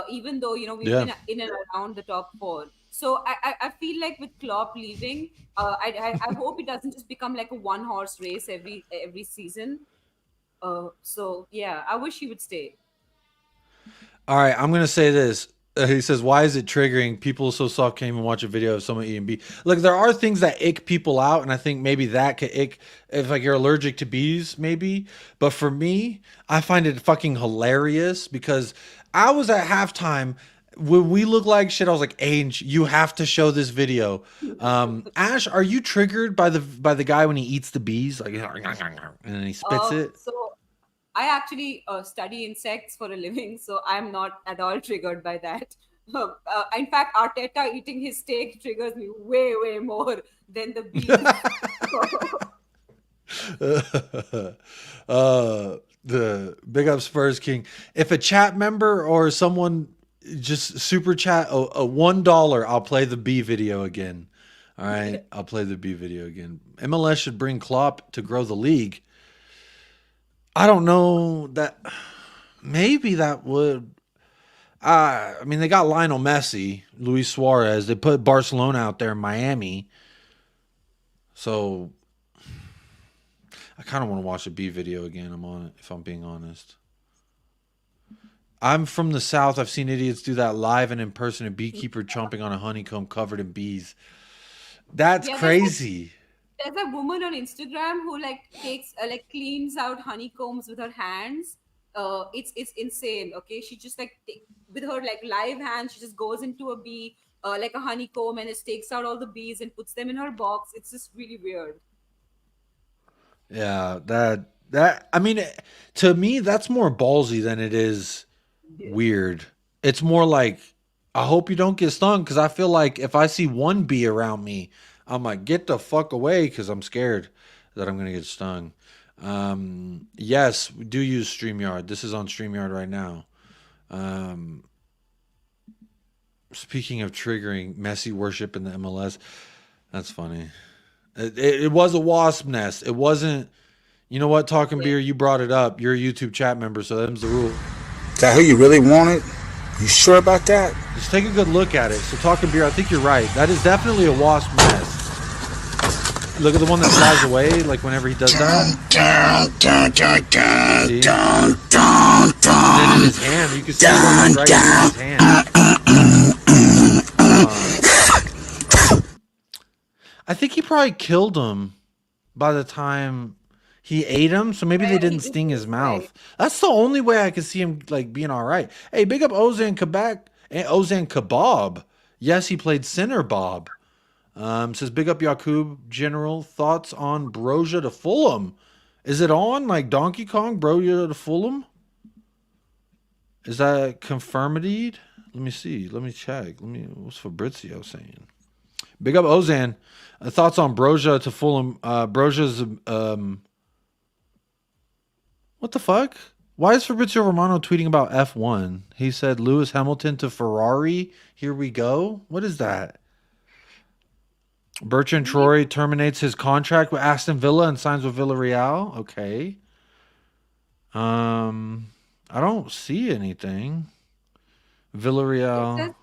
Even though we've been in and around the top 4. So I feel with Klopp leaving, I hope it doesn't just become a one-horse race every season. So yeah, I wish he would stay. All right, I'm gonna say this. He says, "Why is it triggering? People so soft can't even watch a video of someone eating bee." Look, there are things that ick people out, and I think maybe that could ick if you're allergic to bees, maybe. But for me, I find it fucking hilarious because I was at halftime. When we look like shit, I was like, "Ange, you have to show this video." Ash, are you triggered by the guy when he eats the bees, and then he spits it? So I actually study insects for a living, so I'm not at all triggered by that. In fact, Arteta eating his steak triggers me way, way more than the bees. The big up Spurs King. If a chat member or someone just super chat a $1, I'll play the B video again. All right, I'll play the B video again. MLS should bring Klopp to grow the league. I don't know that. Maybe that would. I mean, they got Lionel Messi, Luis Suarez. They put Barcelona out there in Miami. So I kind of want to watch a B video again. I'm on it, if I'm being honest. I'm from the South. I've seen idiots do that live and in person. A beekeeper chomping on a honeycomb covered in bees. That's crazy. There's a woman on Instagram who takes cleans out honeycombs with her hands. It's insane. Okay, she just with her live hands, she just goes into a bee a honeycomb and just takes out all the bees and puts them in her box. It's just really weird. Yeah, that I mean, to me, that's more ballsy than it is weird. It's more like, I hope you don't get stung, because I feel like if I see one bee around me, I'm like, get the fuck away, because I'm scared that I'm going to get stung. Yes, we do use StreamYard. This is on StreamYard right now. Speaking of triggering Messi worship in the MLS, that's funny. It was a wasp nest. It wasn't, you know what, Talking Beer, you brought it up. You're a YouTube chat member, so them's the rule. Is that who you really wanted? You sure about that? Just take a good look at it. So Talking Beer, I think you're right. That is definitely a wasp nest. Look at the one that flies away, like whenever he does that. See? And then in his hand, you can see it right in his hand. I think he probably killed him by the time he ate him, so maybe they didn't sting his mouth. That's the only way I could see him like being all right. Hey, big up Ozan Kebab. Yes, he played Center Bob. Says big up Yakub. General thoughts on Broja to Fulham. Is it on like Donkey Kong? Broja to Fulham? Is that confirmed? Let me see. Let me check. What's Fabrizio saying? Big up Ozan. Thoughts on Broja to Fulham. Broja's what the fuck? Why is Fabrizio Romano tweeting about F1? He said Lewis Hamilton to Ferrari. Here we go. What is that? Bertrand Troy terminates his contract with Aston Villa and signs with Villarreal. Okay. I don't see anything. Villarreal.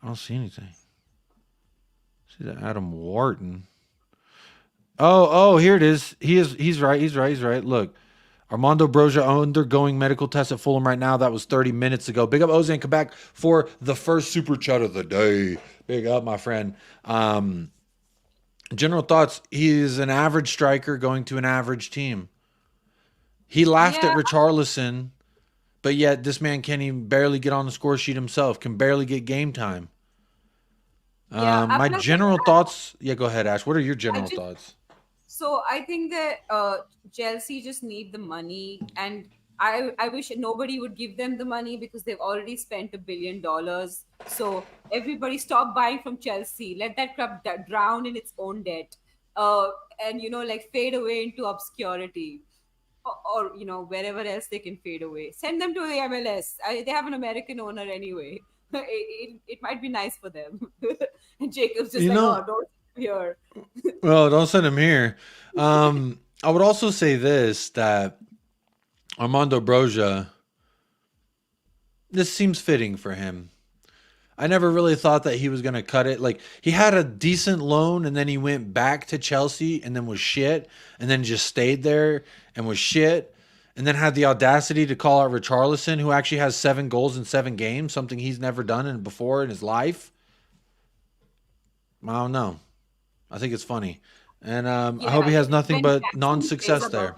I don't see anything. See that Adam Wharton. Oh, here it is. He's right. Look. Armando Broja undergoing medical tests at Fulham right now. That was 30 minutes ago. Big up Ozan Quebec for the first super chat of the day. Big up, my friend. General thoughts. He is an average striker going to an average team. He laughed at Richarlison, but yet this man can't even barely get on the score sheet himself, can barely get game time. My general thoughts. Yeah, go ahead, Ash. What are your general thoughts? So I think that Chelsea just need the money, and I wish nobody would give them the money because they've already spent $1 billion. So everybody stop buying from Chelsea. Let that club drown in its own debt, and like fade away into obscurity, or wherever else they can fade away. Send them to the MLS. They have an American owner anyway. It might be nice for them. And Jacob's just oh, don't here. Well, don't send him here. I would also say this, that Armando Broja, this seems fitting for him. I never really thought that he was going to cut it. Like, he had a decent loan and then he went back to Chelsea and then was shit and then just stayed there and was shit and then had the audacity to call out Richarlison, who actually has 7 goals in 7 games, something he's never done before in his life. I don't know. I think it's funny. And I hope he has nothing but non-success there.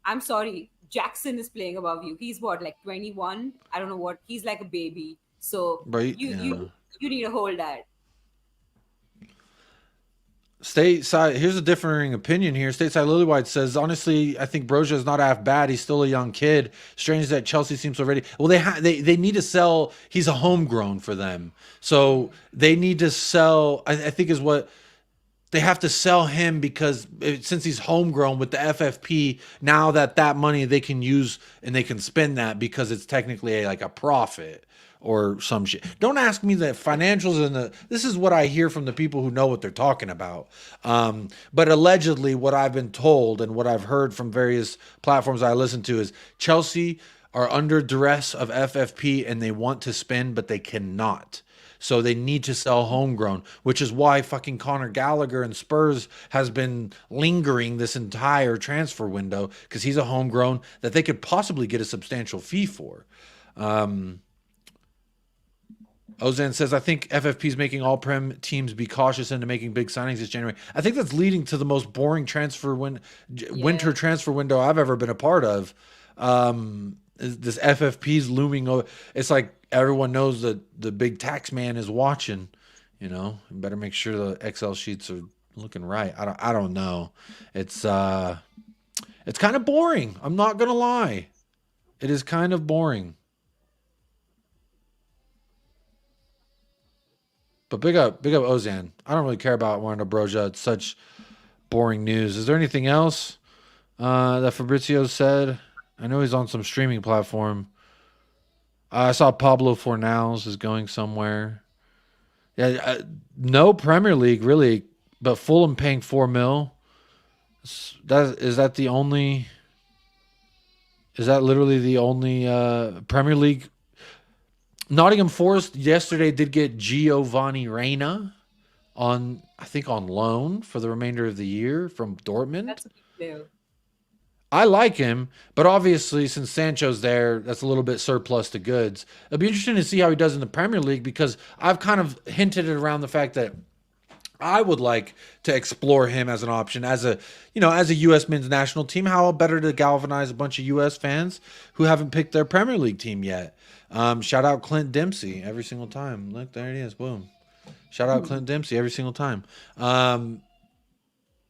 I'm sorry. Jackson is playing above you. He's what, like 21? I don't know what. He's like a baby. So you need to hold that. Stateside, here's a differing opinion here. Stateside Lilywhite says, honestly, I think Broja is not half bad. He's still a young kid. Strange that Chelsea seems so ready. Well, they need to sell. He's a homegrown for them. So they need to sell, I think is what they have to sell him, because since he's homegrown with the FFP, now that money they can use and they can spend that because it's technically like a profit or some shit. Don't ask me the financials and this is what I hear from the people who know what they're talking about. But allegedly what I've been told and what I've heard from various platforms I listen to is Chelsea are under duress of FFP and they want to spend, but they cannot. So they need to sell homegrown, which is why fucking Conor Gallagher and Spurs has been lingering this entire transfer window, because he's a homegrown that they could possibly get a substantial fee for. Ozan says, I think FFP is making all Prem teams be cautious into making big signings this January. I think that's leading to the most boring winter transfer window I've ever been a part of. This FFP's looming over. It's like everyone knows that the big tax man is watching. You better make sure the Excel sheets are looking right. I don't know. It's kind of boring. I'm not gonna lie. It is kind of boring. But big up Ozan. I don't really care about Armando Broja. It's such boring news. Is there anything else that Fabrizio said? I know he's on some streaming platform. I saw Pablo Fornals is going somewhere. Yeah, no Premier League really, but Fulham paying $4 million. Is that literally the only Premier League? Nottingham Forest yesterday did get Giovanni Reina on I think on loan for the remainder of the year from Dortmund. That's a good player. I like him, but obviously since Sancho's there, that's a little bit surplus to goods. It'll be interesting to see how he does in the Premier League because I've kind of hinted it around the fact that I would like to explore him as an option as a U.S. men's national team. How better to galvanize a bunch of U.S. fans who haven't picked their Premier League team yet. Shout out Clint Dempsey every single time. Look, there it is. Boom. Shout out Clint Dempsey every single time.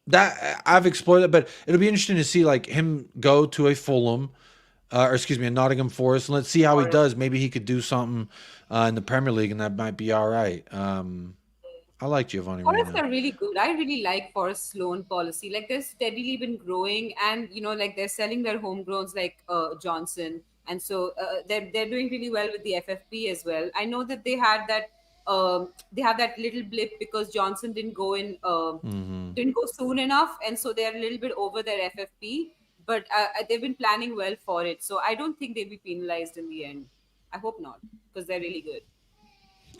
That I've explored that, but it'll be interesting to see like him go to a Fulham, a Nottingham Forest, and let's see how he does. Maybe he could do something in the Premier League, and that might be all right. I like Giovanni Forest Reina. are really good. I really like Forest's loan policy. Like they've steadily been growing, and like they're selling their homegrowns like Johnson, and so they're doing really well with the FFP as well. I know that they had that they have that little blip because Johnson didn't go in didn't go soon enough, and so they're a little bit over their FFP. But they've been planning well for it, so I don't think they'll be penalized in the end. I hope not, because they're really good.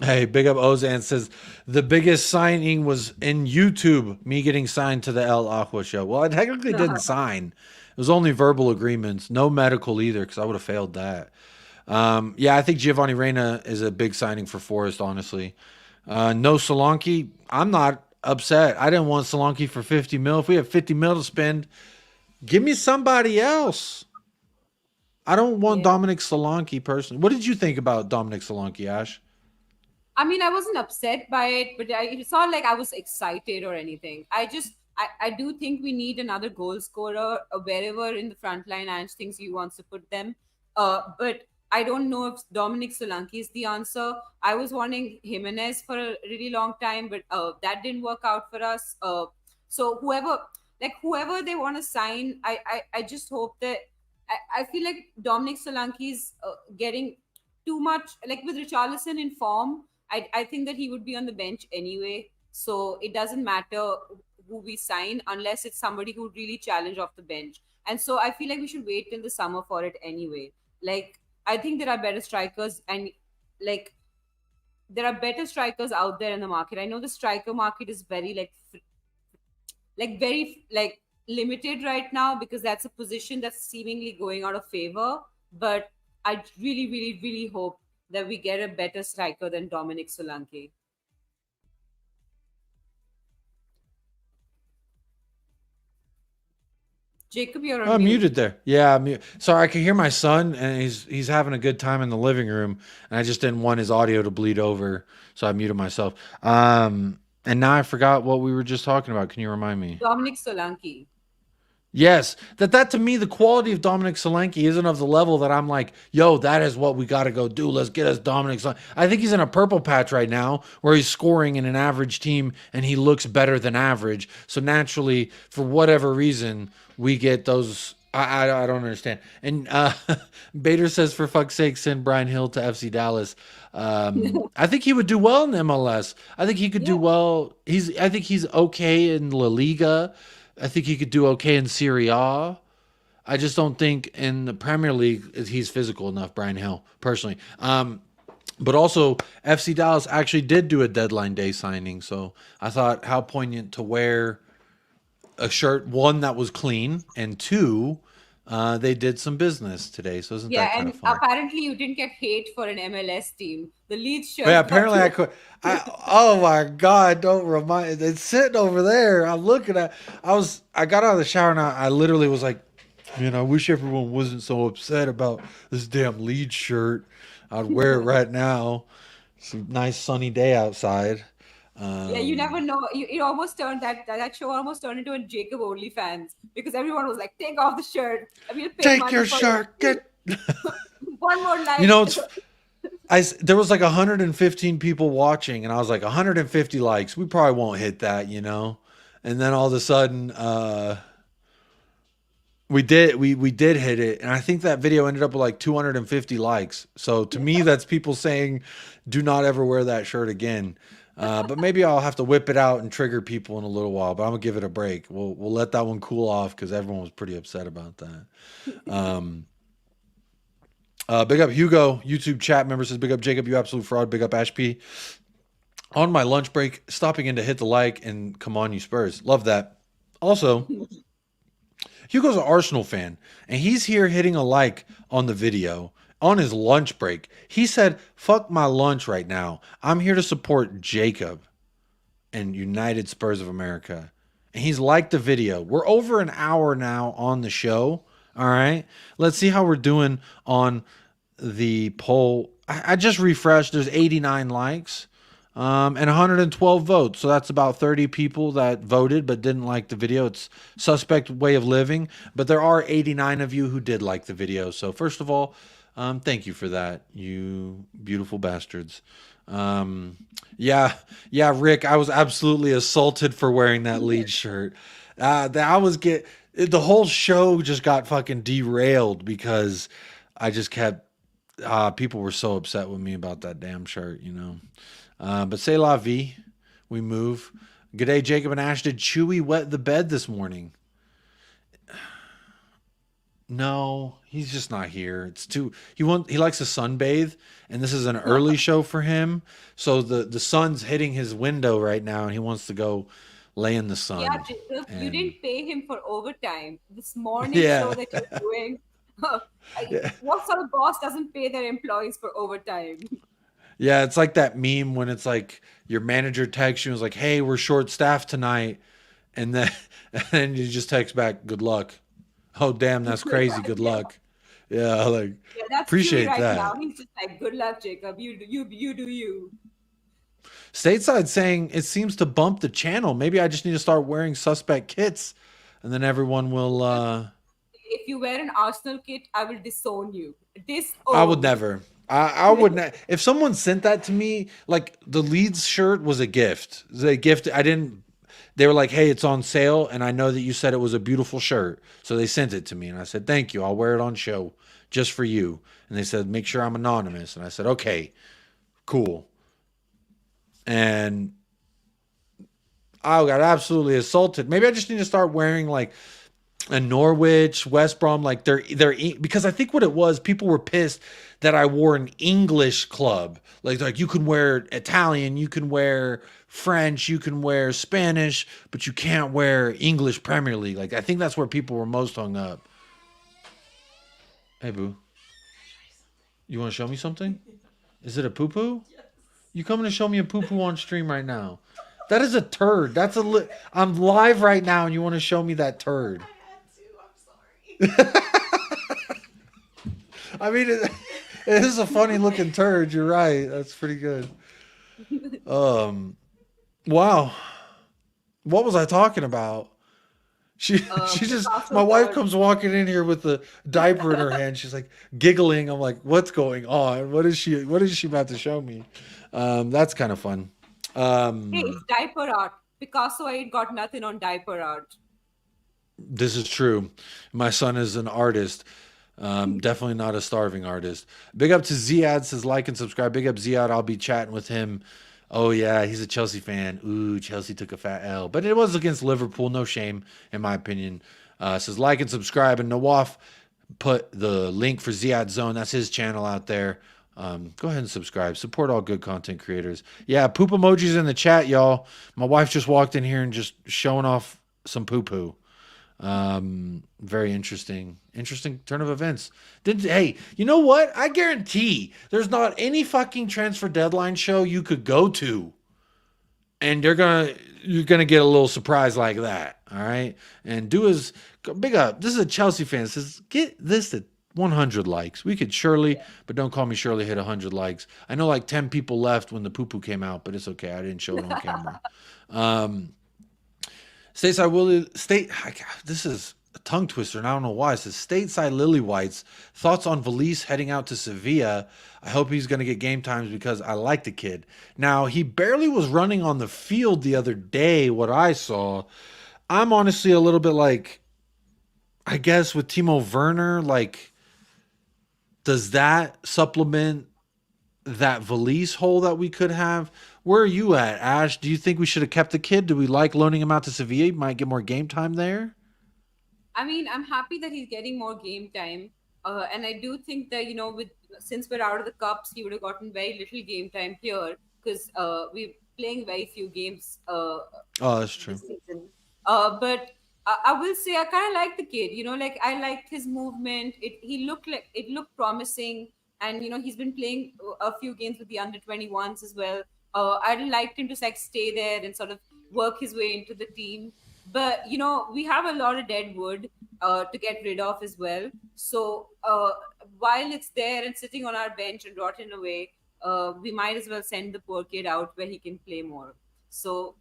Hey, big up Ozan says the biggest signing was in YouTube, me getting signed to the El Aqua show. Well, I technically didn't sign. It was only verbal agreements, no medical either, because I would have failed that. Yeah, I think Giovanni Reina is a big signing for Forest, honestly. No Solanke. I'm not upset. I didn't want Solanke for 50 mil. If we have 50 mil to spend, give me somebody else. I don't want Dominic Solanke personally. What did you think about Dominic Solanke, Ash? I mean, I wasn't upset by it, but it's not like I was excited or anything. I do think we need another goal scorer wherever in the front line Ange thinks he wants to put them. But I don't know if Dominic Solanke is the answer. I was wanting Jimenez for a really long time, but that didn't work out for us. So whoever they want to sign, I just hope that I feel like Dominic Solanke is getting too much, like with Richarlison in form. I think that he would be on the bench anyway. So it doesn't matter who we sign unless it's somebody who would really challenge off the bench. And so I feel like we should wait till the summer for it anyway. Like, I think there are better strikers, and like there are better strikers out there in the market. I know the striker market is very very limited right now because that's a position that's seemingly going out of favor. But I really, really, really hope that we get a better striker than Dominic Solanke. Jacob, you're on mute. Muted there. Yeah, sorry, I can hear my son, and he's having a good time in the living room, and I just didn't want his audio to bleed over, so I muted myself. And now I forgot what we were just talking about. Can you remind me? Dominic Solanke. Yes, that to me, the quality of Dominic Solanke isn't of the level that I'm like, yo, that is what we got to go do. Let's get us Dominic Solanke. I think he's in a purple patch right now where he's scoring in an average team and he looks better than average. So naturally, for whatever reason, we get those. I don't understand. And Bader says, for fuck's sake, send Brian Hill to FC Dallas. I think he would do well in MLS. I think he could do well. I think he's okay in La Liga. I think he could do okay in Serie A. I just don't think in the Premier League he's physical enough, Brian Hill, personally. But also, FC Dallas actually did do a deadline day signing. So I thought how poignant to wear a shirt, one, that was clean, and two, they did some business today. So isn't that kind of fun? Apparently you didn't get hate for an MLS team. The Leeds shirt. Yeah, apparently I could. Oh my God! Don't remind. It's sitting over there. I'm looking at. I got out of the shower and I literally was like, man, I wish everyone wasn't so upset about this damn Leeds shirt. I'd wear it right now. It's a nice sunny day outside. Yeah, you never know. It almost turned that show almost turned into a Jacob OnlyFans because everyone was like, "Take off the shirt. I mean, take your shirt. Get one more like." You know, there was like 115 people watching, and I was like, 150 likes. We probably won't hit that, you know. And then all of a sudden, we did hit it, and I think that video ended up with like 250 likes. So to me, that's people saying, "Do not ever wear that shirt again." But maybe I'll have to whip it out and trigger people in a little while. But I'm gonna give it a break. We'll let that one cool off because everyone was pretty upset about that. Big up Hugo, YouTube chat member says, big up Jacob, you absolute fraud. Big up Ash P. on my lunch break, stopping in to hit the like and come on, you Spurs. Love that. Also, Hugo's an Arsenal fan, and he's here hitting a like on the video on his lunch break. He said, fuck my lunch right now. I'm here to support Jacob and United Spurs of America. And he's liked the video. We're over an hour now on the show. All right. Let's see how we're doing on the poll. I just refreshed. There's 89 likes. And 112 votes. So that's about 30 people that voted but didn't like the video. It's suspect way of living. But there are 89 of you who did like the video. So first of all, thank you for that, you beautiful bastards. Yeah, Rick, I was absolutely assaulted for wearing that lead shirt. The whole show just got fucking derailed because I just kept, people were so upset with me about that damn shirt, you know. But c'est la vie. We move. G'day, Jacob and Ash. Did Chewy wet the bed this morning? No, he's just not here. It's too he likes to sunbathe, and this is an early show for him. So the sun's hitting his window right now, and he wants to go lay in the sun. Yeah, Jacob, you didn't pay him for overtime. This morning Yeah. show that you're doing. Yeah. What sort of boss doesn't pay their employees for overtime? Yeah, it's like that meme when it's like your manager texts you and is like, "Hey, we're short staffed tonight," and then you just text back, "Good luck." Oh damn, that's crazy. Good luck. Yeah, like Yeah, that's appreciate Chewy right that. now. He's just like, "Good luck, Jacob. You do you." Stateside saying it seems to bump the channel. Maybe I just need to start wearing suspect kits, and then everyone will. If you wear an Arsenal kit, I will disown you. I would never. I would not. If someone sent that to me, like the Leeds shirt was a gift. They gifted. I didn't. They were like, "Hey, it's on sale," and I know that you said it was a beautiful shirt, so they sent it to me, and I said, "Thank you. I'll wear it on show just for you." And they said, "Make sure I'm anonymous," and I said, "Okay, cool." And I got absolutely assaulted. Maybe I just need to start wearing like a Norwich, West Brom, like they're because I think what it was, people were pissed that I wore an English club. Like you can wear Italian, you can wear French, you can wear Spanish, but you can't wear English Premier League. Like I think that's where people were most hung up. Hey boo, you want to show me something? Is it a poo poo? Yes. You coming to show me a poo poo on stream right now? That is a turd. That's I'm live right now, and you want to show me that turd? I had to. I'm sorry. I mean, it is a funny looking turd. You're right. That's pretty good. Wow. What was I talking about? She just, my wife comes walking in here with the diaper in her hand. She's like giggling. I'm like, what's going on? What is she about to show me? That's kind of fun. Hey, it's diaper art. Picasso ain't got nothing on diaper art. This is true. My son is an artist. Definitely not a starving artist. Big up to Ziad, says like and subscribe. Big up Ziad. I'll be chatting with him. Oh yeah, he's a Chelsea fan. Ooh, Chelsea took a fat L, but it was against Liverpool. No shame, in my opinion. Says like and subscribe. And Nawaf put the link for Ziad Zone. That's his channel out there. Go ahead and subscribe. Support all good content creators. Yeah, poop emojis in the chat, y'all. My wife just walked in here and just showing off some poo poo. Very interesting turn of events. Hey, you know what? I guarantee there's not any fucking transfer deadline show you could go to, and you're gonna get a little surprise like that. All right, and big up. This is a Chelsea fan. Says get this at 100 likes. We could Shirley, but don't call me Shirley, hit 100 likes. I know like 10 people left when the poo poo came out, but it's okay. I didn't show it on camera. This is a tongue twister, and I don't know why. It says stateside Lily Whites. Thoughts on Valise heading out to Sevilla. I hope he's going to get game times because I like the kid. Now, he barely was running on the field the other day, what I saw. I'm honestly a little bit like, I guess with Timo Werner, like, does that supplement that Valise hole that we could have? Where are you at, Ash? Do you think we should have kept the kid? Do we like loaning him out to Sevilla? He might get more game time there. I mean, I'm happy that he's getting more game time. And I do think that, since we're out of the cups, he would have gotten very little game time here because playing very few games Oh, that's true. this season. But I will say I kind of like the kid. Like I liked his movement. It looked promising, and he's been playing a few games with the under 21s as well. I'd liked him to like stay there and sort of work his way into the team. But we have a lot of dead wood to get rid of as well. So while it's there and sitting on our bench and rotting away, we might as well send the poor kid out where he can play more. So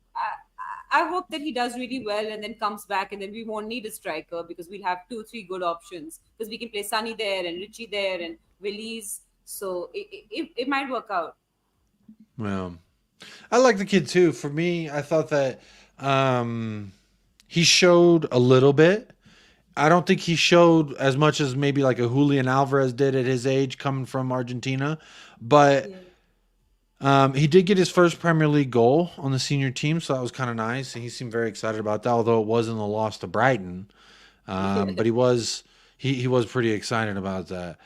I hope that he does really well and then comes back, and then we won't need a striker because we'll have 2-3 good options because we can play Sunny there and Richie there and Willis. So it might work out. Well, I like the kid too. For me, I thought that he showed a little bit. I don't think he showed as much as maybe like a Julian Alvarez did at his age coming from Argentina. But he did get his first Premier League goal on the senior team, so that was kind of nice. And he seemed very excited about that, although it wasn't a loss to Brighton. But he was pretty excited about that.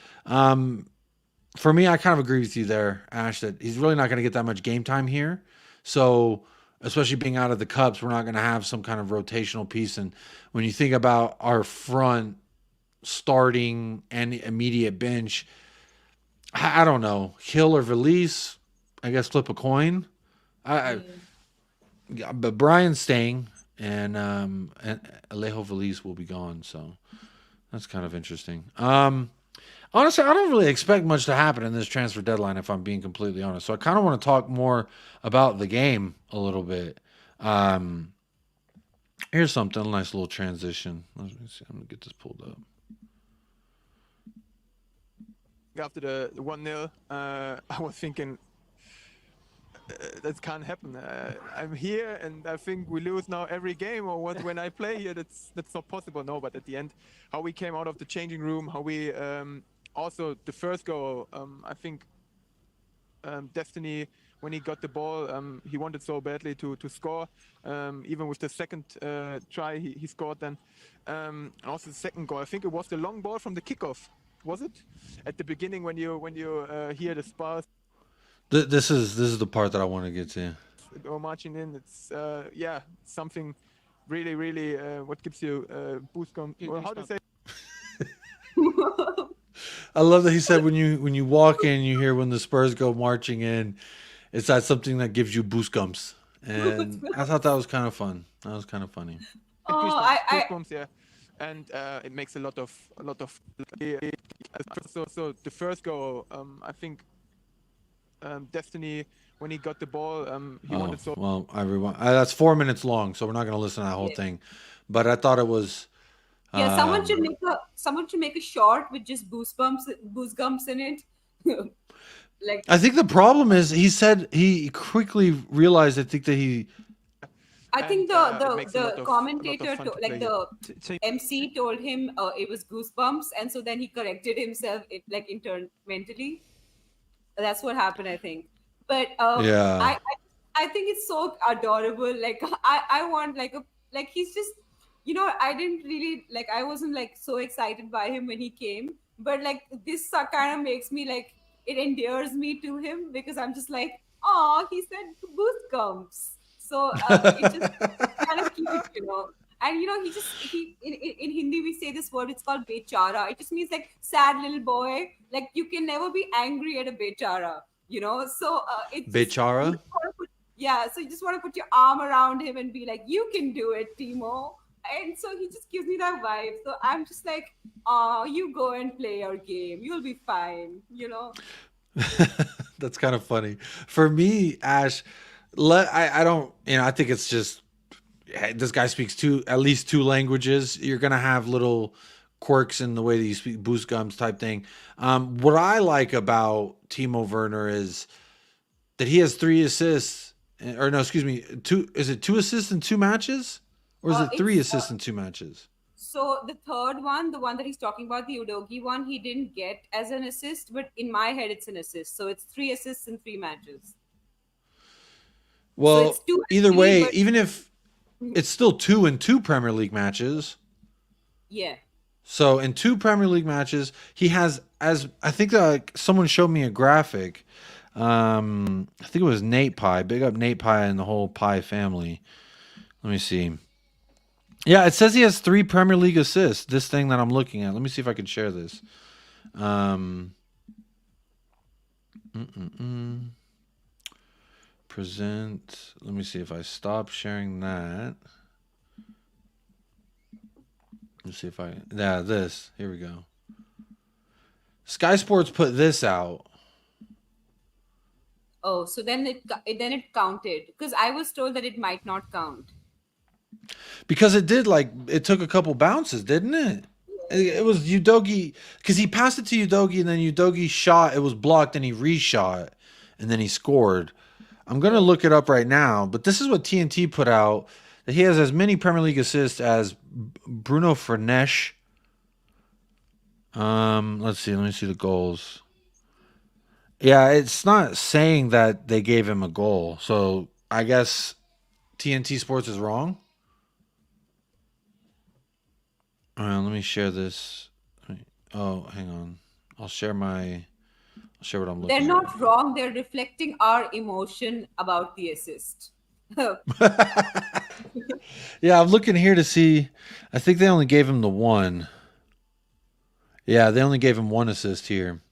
For me, I kind of agree with you there, Ash, that he's really not going to get that much game time here. So, especially being out of the Cups, we're not going to have some kind of rotational piece. And when you think about our front starting and immediate bench, I don't know. Hill or Valise, I guess flip a coin. But Brian's staying, and Alejo Valise will be gone. So that's kind of interesting. Honestly, I don't really expect much to happen in this transfer deadline, if I'm being completely honest. So I kind of want to talk more about the game a little bit. Here's something, a nice little transition. Let me see. I'm going to get this pulled up. After the 1-0, I was thinking, that can't happen. I'm here, and I think we lose now every game, or what? When I play here, that's not possible. No, but at the end, how we came out of the changing room, how we also the first goal. I think Destiny, when he got the ball, he wanted so badly to score. Even with the second try, he scored then. And also the second goal, I think it was the long ball from the kickoff. Was it at the beginning when you hear the spars? This is the part that I want to get to. Or marching in, it's something really what gives you boost. Well, how to say? I love that he said when you walk in, you hear when the Spurs go marching in. It's that something that gives you goosebumps, and I thought that was kind of fun. That was kind of funny. Goosebumps, yeah, and it makes a lot of. So the first goal, I think. Destiny, when he got the ball, he wanted so. Well, everyone, that's 4 minutes long, so we're not going to listen to that whole thing. But I thought it was. Yeah, someone should make a short with just goosebumps in it. Like, I think the problem is he said he quickly realized. I think that he. I think the commentator, the MC told him it was goosebumps, and so then he corrected himself mentally. That's what happened, I think. But I think it's so adorable. Like I want he's just, I didn't really I wasn't so excited by him when he came, but this kind of makes me it endears me to him because I'm just oh, he said goosebumps. So it's just kind of cute, And he in Hindi we say this word, it's called bechara. It just means sad little boy. You can never be angry at a bechara, So it's bechara. So you just want to put your arm around him and be you can do it, Timo. And so he just gives me that vibe. So I'm just oh, you go and play your game. You'll be fine, That's kind of funny. For me, Ash, I don't, I think it's just, this guy speaks at least two languages. You're going to have little quirks in the way that you speak, boost gums type thing. What I like about Timo Werner is that he has 3 assists, or no, excuse me, 2 assists in 2 matches? Or is it 3 assists in 2 matches? So the third one, the one that he's talking about, the Udogi one, he didn't get as an assist, but in my head it's an assist. So it's 3 assists in 3 matches. Well, so either way, even if it's still 2 in 2 Premier League matches. Yeah. So in 2 Premier League matches, he has, as I think someone showed me a graphic. I think it was Nate Pie. Big up Nate Pie and the whole Pie family. Let me see. Yeah, it says he has 3 Premier League assists. This thing that I'm looking at. Let me see if I can share this. Present. Let me see if I stop sharing that. Let's see if I. Yeah, this. Here we go. Sky Sports put this out. Oh, so then it counted, because I was told that it might not count. Because it did, like, it took a couple bounces, didn't it? It was Udogi, because he passed it to Udogi, and then Udogi shot, it was blocked, and he reshot, and then he scored. I'm going to look it up right now, but this is what TNT put out, that he has as many Premier League assists as Bruno Fernandes. Let's see, let me see the goals. Yeah, it's not saying that they gave him a goal, so I guess TNT Sports is wrong. All right, let me share this. Oh, hang on. I'll share what I'm looking They're at. not wrong. They're reflecting our emotion about the assist. Yeah, I'm looking here to see. I think they only gave him the 1. Yeah, they only gave him 1 assist here.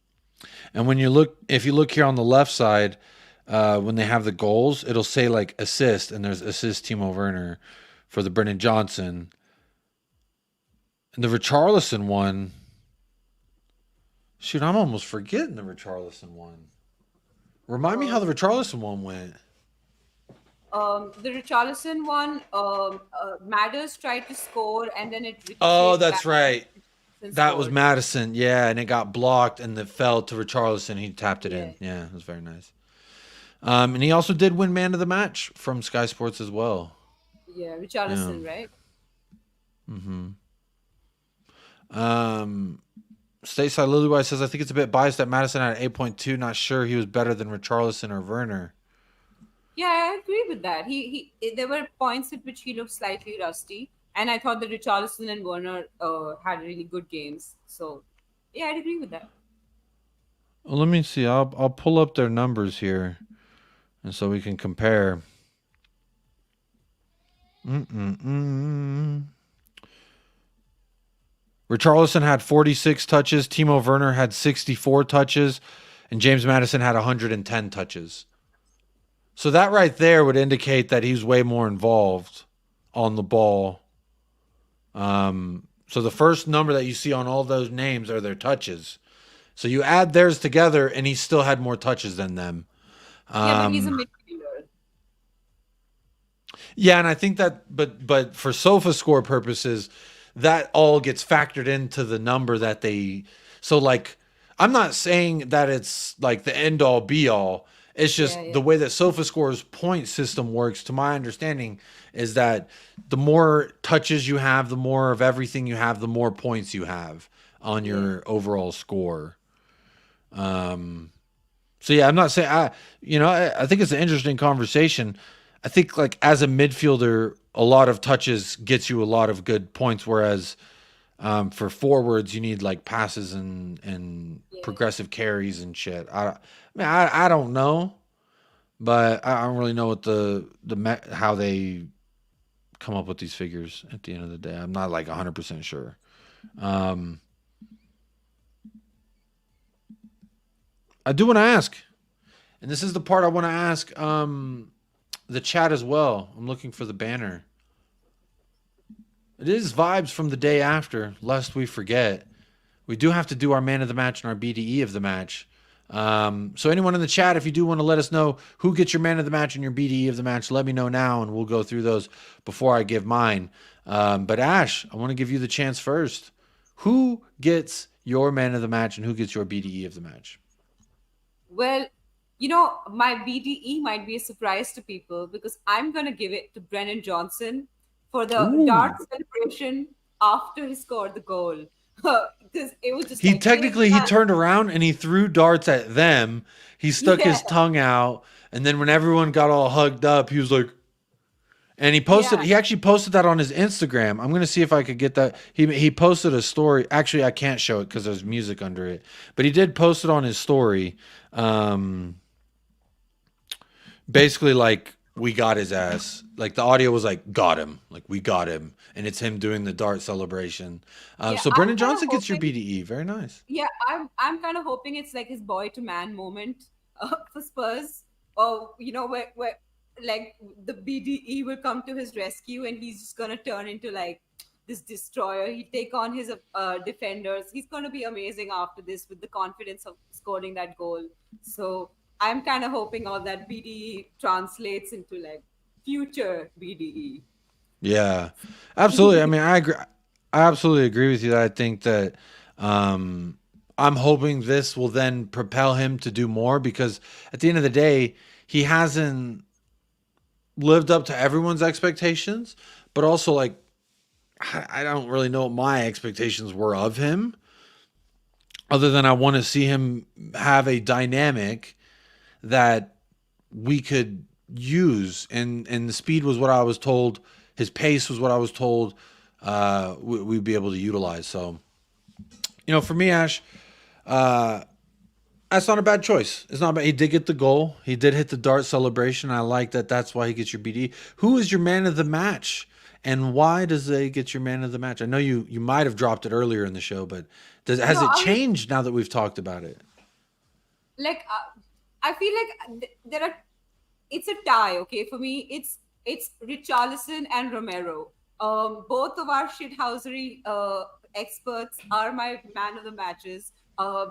And when you look, if you look here on the left side, when they have the goals, it'll say like assist, and there's assist Timo Werner for the Brennan Johnson. And the Richarlison one, shoot, I'm almost forgetting the Richarlison one. Remind me how the Richarlison one went. The Richarlison one, Madders tried to score, and then it. Oh, that's right. and That was scored. Madison, yeah, and it got blocked, and it fell to Richarlison. He tapped it in. Yeah, it was very nice. And he also did win Man of the Match from Sky Sports as well. Yeah, Richarlison, right? Stateside Lillywise says, I think it's a bit biased that Madison had an 8.2. Not sure he was better than Richarlison or Werner. Yeah, I agree with that. There were points at which he looked slightly rusty, and I thought that Richarlison and Werner had really good games. So, yeah, I'd agree with that. Well, let me see. I'll pull up their numbers here, and so we can compare. Richarlison had 46 touches. Timo Werner had 64 touches, and James Madison had 110 touches. So that right there would indicate that he's way more involved on the ball. So the first number that you see on all those names are their touches. So you add theirs together, and he still had more touches than them. Yeah, but he's a midfielder. Yeah, and I think that, but for SofaScore purposes, that all gets factored into the number that they. So like, I'm not saying that it's like the end all be all. It's just the way that SofaScore's point system works, to my understanding, is that the more touches you have, the more of everything you have, the more points you have on your overall score. So yeah, I'm not saying I think it's an interesting conversation. I think like as a midfielder, a lot of touches gets you a lot of good points, whereas for forwards you need like passes and progressive carries and shit. I don't know, but I don't really know what how they come up with these figures at the end of the day. I'm not like 100% sure. I do want to ask, and this is the part I want to ask the chat as well. I'm looking for the banner. It is vibes from the day after, lest we forget. We do have to do our man of the match and our BDE of the match. So anyone in the chat, if you do want to let us know who gets your man of the match and your BDE of the match, let me know now, and we'll go through those before I give mine. But Ash, I want to give you the chance first. Who gets your man of the match and who gets your BDE of the match? Well, my BDE might be a surprise to people, because I'm going to give it to Brennan Johnson for the dart celebration after he scored the goal. Because it was just he turned around and he threw darts at them. He stuck his tongue out, and then when everyone got all hugged up, he was like, and he posted. He actually posted that on his Instagram. I'm gonna see if I could get that. He posted a story. Actually, I can't show it because there's music under it, but he did post it on his story. basically like we got his ass. Like the audio was like got him, like we got him, and it's him doing the dart celebration. Yeah, So I'm Brendan kind of Johnson gets your hoping. BDE. Very nice. Yeah, I'm kind of hoping it's like his boy to man moment for Spurs, or where like the BDE will come to his rescue and he's just gonna turn into like this destroyer. He take on his defenders. He's gonna be amazing after this with the confidence of scoring that goal. So I'm kind of hoping all that BDE translates into like future BDE. Yeah, absolutely. I mean, I agree. I absolutely agree with you. That I think that I'm hoping this will then propel him to do more because at the end of the day, he hasn't lived up to everyone's expectations, but also like I don't really know what my expectations were of him, other than I want to see him have a dynamic that we could use, and the speed was what I was told. His pace was what I was told we'd be able to utilize. So, for me, Ash, that's not a bad choice. It's not bad. He did get the goal. He did hit the dart celebration. I like that. That's why he gets your BD. Who is your man of the match? And why does they get your man of the match? I know you might have dropped it earlier in the show, but has No, it I was changed now that we've talked about it? like I feel like there are. It's a tie. Okay, for me, it's Richarlison and Romero. Both of our shithousery experts are my man of the matches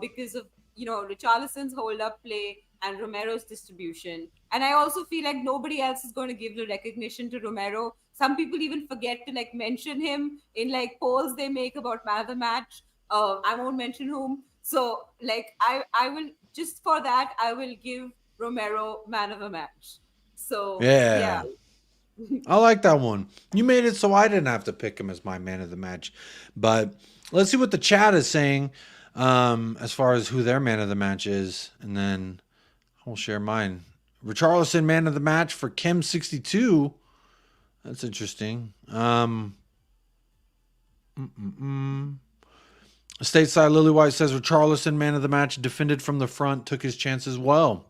because of Richarlison's hold up play and Romero's distribution. And I also feel like nobody else is going to give the recognition to Romero. Some people even forget to like mention him in like polls they make about man of the match. I won't mention whom. So like I will just for that I will give Romero man of the match. So yeah. Yeah. I like that one. You made it so I didn't have to pick him as my man of the match. But let's see what the chat is saying as far as who their man of the match is. And then I'll share mine. Richarlison, man of the match for Kim62. That's interesting. Stateside Lily White says Richarlison, man of the match, defended from the front, took his chances well.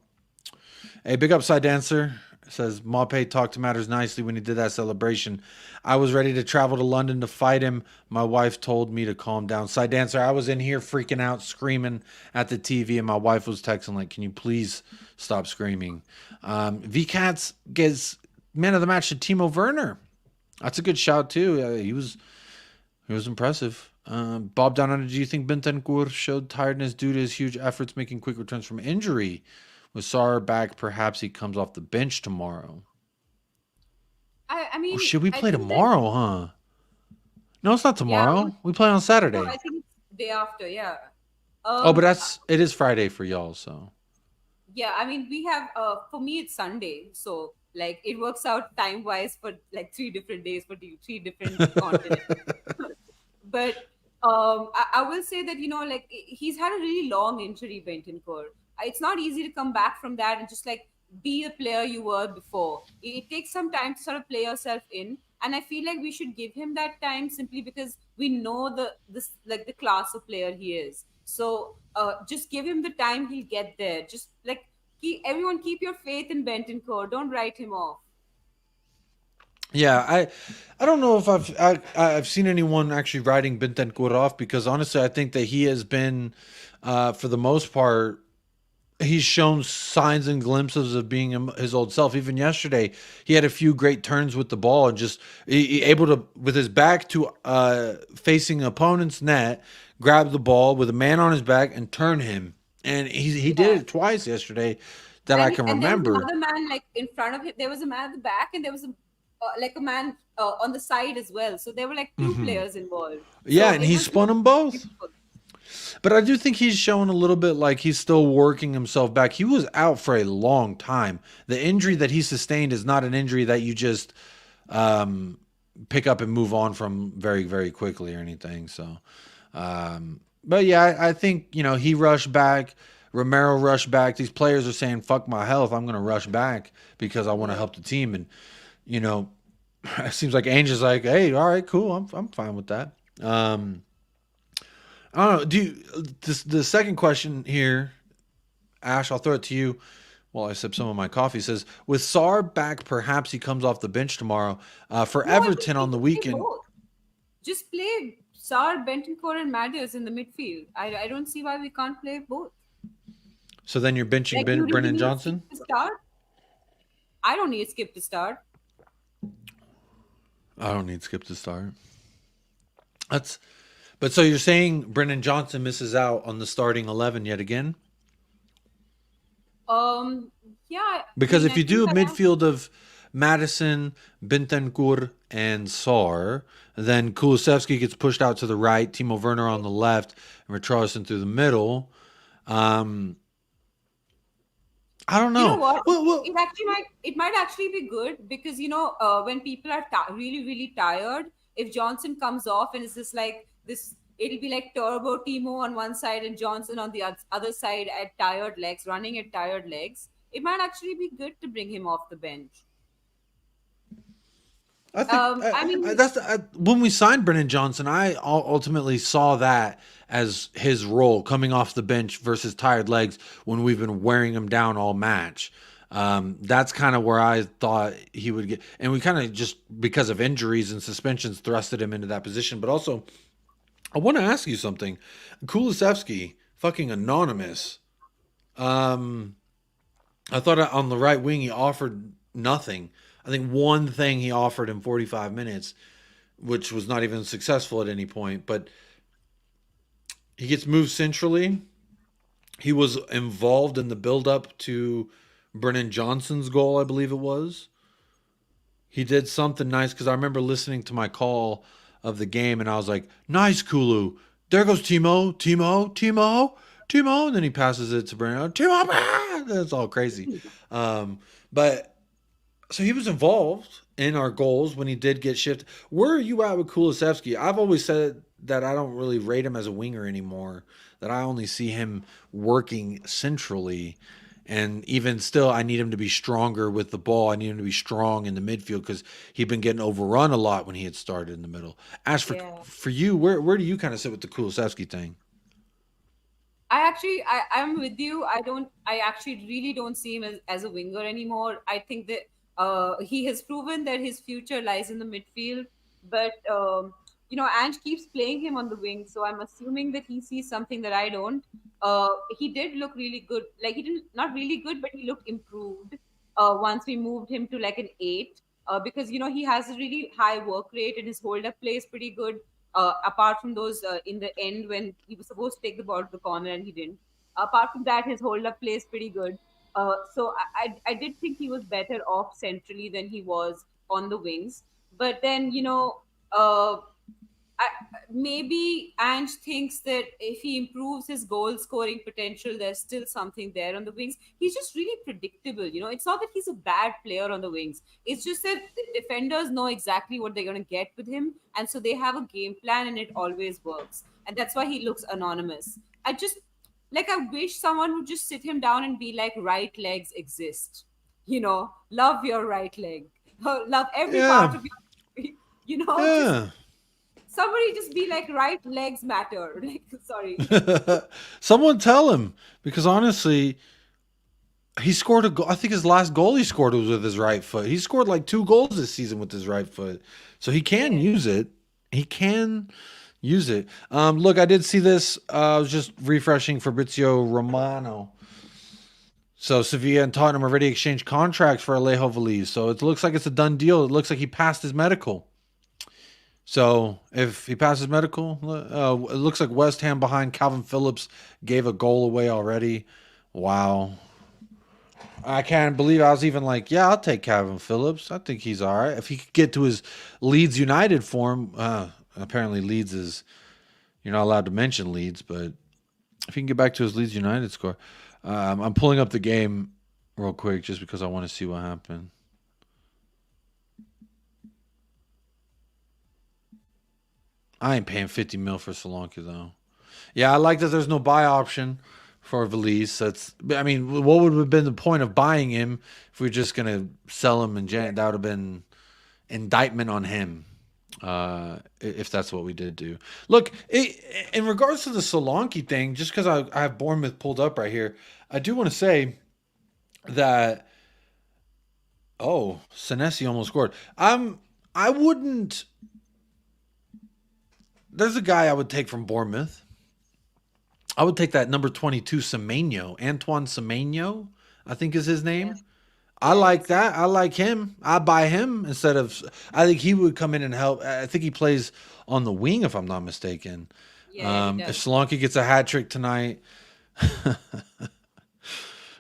A big upside dancer says Maupay talked to Matters nicely when he did that celebration. I was ready to travel to London to fight him. My wife told me to calm down. Side dancer, I was in here freaking out, screaming at the TV, and my wife was texting like, "Can you please stop screaming?" VCats gets man of the match to Timo Werner. That's a good shout too. He was impressive. Bob Down Under, do you think Bentancur showed tiredness due to his huge efforts making quick returns from injury? With Sarr back, perhaps he comes off the bench tomorrow. I mean, Should we I play think that tomorrow, huh? No, it's not tomorrow. We play on Saturday. no, I think it's day after. Yeah. Oh, but it is Friday for y'all, so. Yeah, I mean, we have for me it's Sunday, so like it works out time wise for like 3 different days for the 3 different continents. But I will say that like he's had a really long injury, Bentancur. It's not easy to come back from that and just like be the player you were before. It takes some time to sort of play yourself in, and I feel like we should give him that time simply because we know the class of player he is. So just give him the time, he'll get there. Just like keep your faith in Bentancur. Don't write him off. Yeah, I don't know if I've seen anyone actually writing Bentancur off because honestly, I think that he has been, for the most part, he's shown signs and glimpses of being his old self. Even yesterday, he had a few great turns with the ball and just he able to, with his back to facing opponent's net, grab the ball with a man on his back and turn him. And he did it twice yesterday that I can remember. There was another man like in front of him. There was a man at the back, and there was a man on the side as well. So there were like 2 players involved. Yeah, so and he spun them both. Beautiful. But I do think he's showing a little bit like he's still working himself back. He was out for a long time. The injury that he sustained is not an injury that you just pick up and move on from very, very quickly or anything. So, but yeah, I think, he rushed back. Romero rushed back. These players are saying, fuck my health. I'm going to rush back because I want to help the team. And, it seems like Angel's like, hey, all right, cool. I'm fine with that. I don't know. The second question here, Ash, I'll throw it to you. while I sip some of my coffee, says, with Sarr back, perhaps he comes off the bench tomorrow. For No, I think Everton he on the can play weekend. both. Just play Sar, Bentancur, and Madders in the midfield. I don't see why we can't play both. So then you're benching Like, you really Brennan need Johnson? Skip to start? I don't need Skip to start. I don't need Skip to start. But so you're saying Brennan Johnson misses out on the starting 11 yet again? Yeah. Because I mean, if you I do a think midfield of Madison, Bentancur, and Sarr, then Kulusevski gets pushed out to the right, Timo Werner on the left, and Richarlison through the middle. I don't know. You know what? Well, It might actually be good because when people are really really tired, if Johnson comes off and it's just like this, it'll be like Turbo Timo on one side and Johnson on the other side at tired legs, running at tired legs. It might actually be good to bring him off the bench. I think I mean- when we signed Brennan Johnson, I ultimately saw that as his role coming off the bench versus tired legs when we've been wearing him down all match. That's kind of where I thought he would get, and we kind of just because of injuries and suspensions thrusted him into that position. But also, I want to ask you something. Kulusevski, fucking anonymous. I thought on the right wing he offered nothing. I think one thing he offered in 45 minutes, which was not even successful at any point, but he gets moved centrally. He was involved in the build-up to Brennan Johnson's goal, I believe it was. He did something nice because I remember listening to my call of the game and I was like, nice, Kulu. There goes Timo. And then he passes it to Brennan. Timo! That's all crazy. But so he was involved in our goals when he did get shifted. Where are you at with Kulusevski? I've always said that I don't really rate him as a winger anymore, that I only see him working centrally. And even still, I need him to be stronger with the ball. I need him to be strong in the midfield because he'd been getting overrun a lot when he had started in the middle. As for you, where do you kind of sit with the Kulusevski thing? I'm with you. I actually really don't see him as a winger anymore. I think that he has proven that his future lies in the midfield, but Ange keeps playing him on the wing, so I'm assuming that he sees something that I don't. He did look really good. Like, he didn't, not really good, but he looked improved once we moved him to like an 8, because he has a really high work rate and his hold up play is pretty good. Apart from those in the end when he was supposed to take the ball to the corner and he didn't. Apart from that, his hold up play is pretty good. So I did think he was better off centrally than he was on the wings. But then, maybe Ange thinks that if he improves his goal scoring potential, there's still something there on the wings. He's just really predictable. It's not that he's a bad player on the wings. It's just that the defenders know exactly what they're going to get with him. And so they have a game plan and it always works. And that's why he looks anonymous. I wish someone would just sit him down and be like, right legs exist. Love your right leg. Love every part of your, somebody just be like, right legs matter. Like, sorry. Someone tell him, because honestly, he scored a goal. I think his last goal he scored was with his right foot. He scored like 2 goals this season with his right foot. So he can use it. He can use it. Look, I did see this. I was just refreshing Fabrizio Romano. So Sevilla and Tottenham already exchanged contracts for Alejo Veliz. So it looks like it's a done deal. It looks like he passed his medical. So if he passes medical, it looks like West Ham behind Calvin Phillips gave a goal away already. Wow. I can't believe I was even like, yeah, I'll take Calvin Phillips. I think he's all right. If he could get to his Leeds United form, apparently Leeds is, you're not allowed to mention Leeds, but if he can get back to his Leeds United score. I'm pulling up the game real quick just because I want to see what happened. I ain't paying 50 mil for Solanke though. Yeah, I like that there's no buy option for Veliz. What would have been the point of buying him if we were just gonna sell him in Jan? That would have been indictment on him. If that's what we did do. Look, in regards to the Solanke thing, just because I have Bournemouth pulled up right here, I do want to say that, oh, Senesi almost scored. I wouldn't. There's a guy I would take from Bournemouth. I would take that number 22 Semenyo, Antoine Semenyo, I think is his name. Yeah. I like that. I like him. I buy him instead of. I think he would come in and help. I think he plays on the wing, if I'm not mistaken. Yeah, he If does. Solanke gets a hat trick tonight,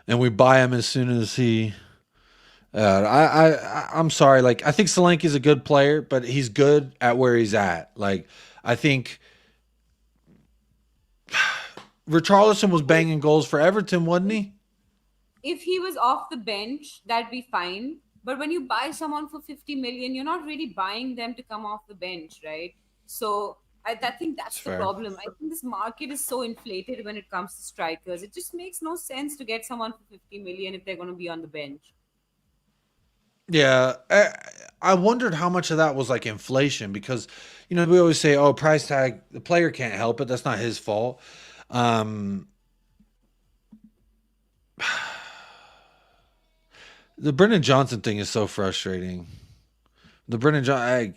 and we buy him as soon as he. I'm sorry. Like, I think Solanke is a good player, but he's good at where he's at. Like, I think Richarlison was banging goals for Everton, wasn't he? If he was off the bench, that'd be fine. But when you buy someone for 50 million, you're not really buying them to come off the bench, right? So I think that's the Fair. problem. I think this market is so inflated when it comes to strikers. It just makes no sense to get someone for 50 million if they're going to be on the bench. Yeah, I wondered how much of that was like inflation because, we always say, oh, price tag, the player can't help it. That's not his fault. The Brennan Johnson thing is so frustrating. The Brennan Johnson,